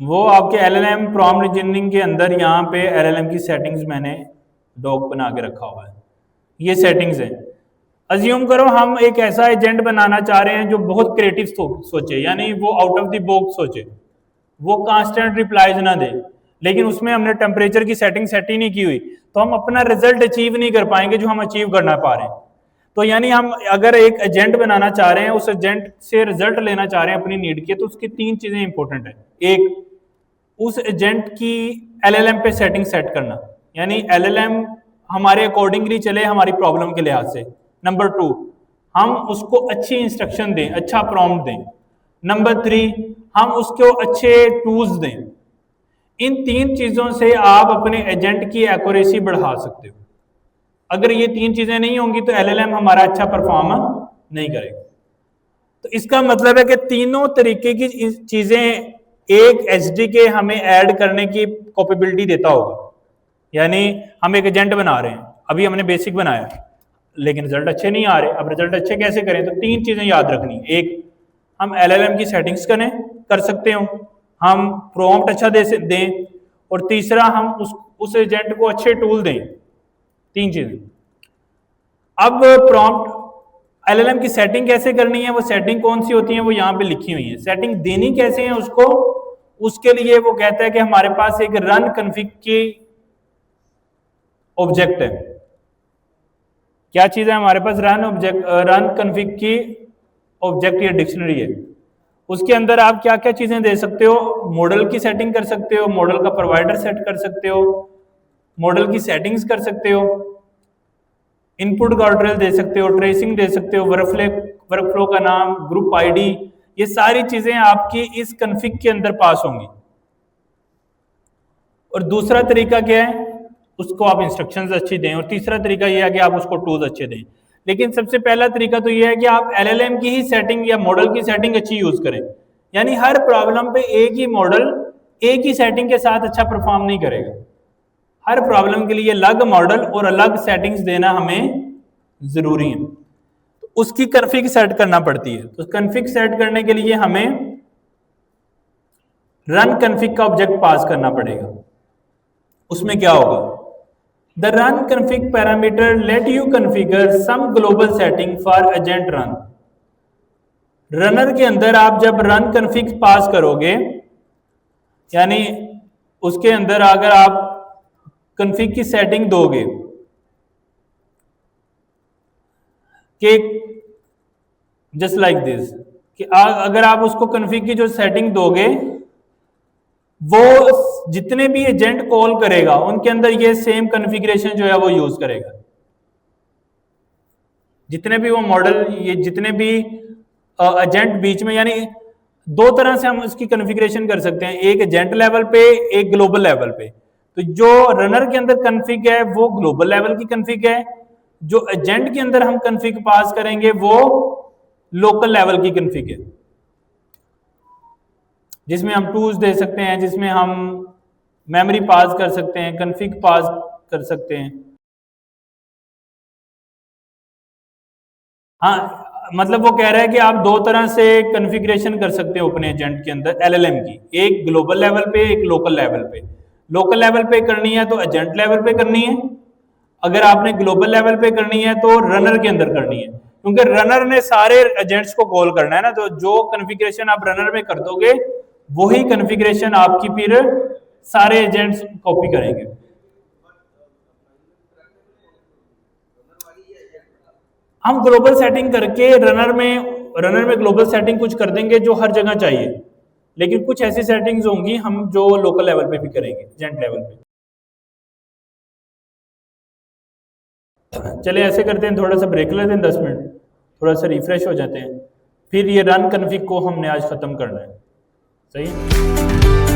वो आपके एलएलएम प्रॉम्प्ट इंजीनियरिंग के अंदर यहाँ पे एलएलएम की सेटिंग्स मैंने डॉक बना के रखा हुआ है। ये सेटिंग्स है। अज्यूम करो हम एक ऐसा एजेंट बनाना चाह रहे हैं जो बहुत क्रिएटिव सोचे, यानी वो आउट ऑफ द बॉक्स सोचे, वो कांस्टेंट रिप्लाईज ना दे, लेकिन उसमें हमने टेम्परेचर की सेटिंग सेट ही नहीं की हुई, तो हम अपना रिजल्ट अचीव नहीं कर पाएंगे जो हम अचीव करना पा रहे हैं। तो यानी हम अगर एक एजेंट बनाना चाह रहे हैं, उस एजेंट से रिजल्ट लेना चाह रहे हैं अपनी नीड के, तो उसकी 3 चीजें इंपॉर्टेंट है। एक, उस एजेंट की एलएलएम पे सेटिंग सेट करना, यानी एलएलएम हमारे अकॉर्डिंगली चले हमारी प्रॉब्लम के लिहाज से। नंबर 2, हम उसको अच्छी इंस्ट्रक्शन दें, अच्छा प्रॉम्प्ट दें। नंबर 3, हम उसको अच्छे टूल्स दें। इन 3 चीजों से आप अपने एजेंट की एक्यूरेसी बढ़ा सकते हो। अगर ये 3 चीजें नहीं होंगी तो एलएलएम हमारा अच्छा परफॉर्म नहीं करेगा। तो इसका मतलब है कि तीनों तरीके की चीजें एक एसडीके हमें ऐड करने की कैपेबिलिटी देता होगा। यानी हम एक एजेंट बना रहे हैं, अभी हमने बेसिक बनाया लेकिन रिजल्ट अच्छे नहीं आ रहे। अब रिजल्ट अच्छे कैसे करें? तो 3 चीजें याद रखनी। एक, हम एलएलएम की सेटिंग्स कर सकते हो, हम प्रॉम्प्ट अच्छा दें, और तीसरा हम उस एजेंट को अच्छे टूल दें। 3 चीजें। अब प्रॉम्प्ट एलएलएम की सेटिंग कैसे करनी है, वो सेटिंग कौन सी होती है वो यहाँ पे लिखी हुई है। सेटिंग देनी कैसे है उसको, उसके लिए वो कहता है कि हमारे पास एक रन कन्फिग की ऑब्जेक्ट है। क्या चीज़ है हमारे पास, रन कन्फिग की ऑब्जेक्ट या डिक्शनरी है। उसके अंदर आप क्या क्या चीजें दे सकते हो, मॉडल की सेटिंग कर सकते हो, मॉडल का प्रोवाइडर सेट कर सकते हो, मॉडल की सेटिंग्स कर सकते हो, इनपुट गार्डरेल दे सकते हो, ट्रेसिंग दे सकते हो, वर्कफ्लो का नाम, ग्रुप आईडी, ये सारी चीजें आपकी इस कन्फिग के अंदर पास होंगी। और दूसरा तरीका क्या है, उसको आप इंस्ट्रक्शंस अच्छी दें, और तीसरा तरीका यह है कि आप उसको टूल्स अच्छे दें। लेकिन सबसे पहला तरीका तो यह है कि आप एलएलएम की ही सेटिंग या मॉडल की सेटिंग अच्छी यूज करें। यानी हर प्रॉब्लम पे एक ही मॉडल एक ही सेटिंग के साथ अच्छा परफॉर्म नहीं करेगा। हर प्रॉब्लम के लिए अलग मॉडल और अलग सेटिंग्स देना हमें जरूरी है। तो उसकी कन्फिग सेट करना पड़ती है। तो कन्फिग सेट करने के लिए हमें रन कन्फिग का ऑब्जेक्ट पास करना पड़ेगा। उसमें क्या होगा, the run config parameter let you configure some global setting for agent run। Runner के अंदर आप जब रन config पास करोगे, यानी उसके अंदर अगर आप config की सेटिंग दोगे कि जस्ट लाइक दिस, कि अगर आप उसको config की जो सेटिंग दोगे, वो जितने भी एजेंट कॉल करेगा उनके अंदर ये सेम कॉन्फ़िगरेशन जो है वो यूज करेगा। जितने भी वो मॉडल, ये जितने भी एजेंट बीच में, यानी दो तरह से हम इसकी कॉन्फ़िगरेशन कर सकते हैं, एक एजेंट लेवल पे, एक ग्लोबल लेवल पे। तो जो रनर के अंदर कॉन्फ़िग है वो ग्लोबल लेवल की कॉन्फ़िग है, जो एजेंट के अंदर हम कॉन्फ़िग पास करेंगे वो लोकल लेवल की कॉन्फ़िग है, जिसमें हम टूल्स दे सकते हैं, जिसमें हम मेमोरी पास कर सकते हैं, कन्फिग पास कर सकते हैं। हाँ, मतलब वो कह रहा है कि आप दो तरह से कॉन्फ़िगरेशन कर सकते हो अपने एजेंट के अंदर एलएलएम की, एक ग्लोबल लेवल पे, एक लोकल लेवल पे। लोकल लेवल पे करनी है तो एजेंट लेवल पे करनी है, अगर आपने ग्लोबल लेवल पे करनी है तो रनर के अंदर करनी है, क्योंकि रनर ने सारे एजेंट्स को कॉल करना है ना। तो जो कॉन्फ़िगरेशन आप रनर में कर दोगे वही कॉन्फ़िगरेशन आपकी फिर सारे एजेंट्स कॉपी करेंगे। हम ग्लोबल सेटिंग करके रनर में ग्लोबल सेटिंग कुछ कर देंगे जो हर जगह चाहिए, लेकिन कुछ ऐसी सेटिंग्स होंगी हम जो लोकल लेवल पे भी करेंगे, एजेंट लेवल पे। चले ऐसे करते हैं, थोड़ा सा ब्रेक लेते हैं 10 मिनट, थोड़ा सा रिफ्रेश हो जाते हैं, फिर ये रन कन्फिग को हमने आज खत्म करना है। सही है।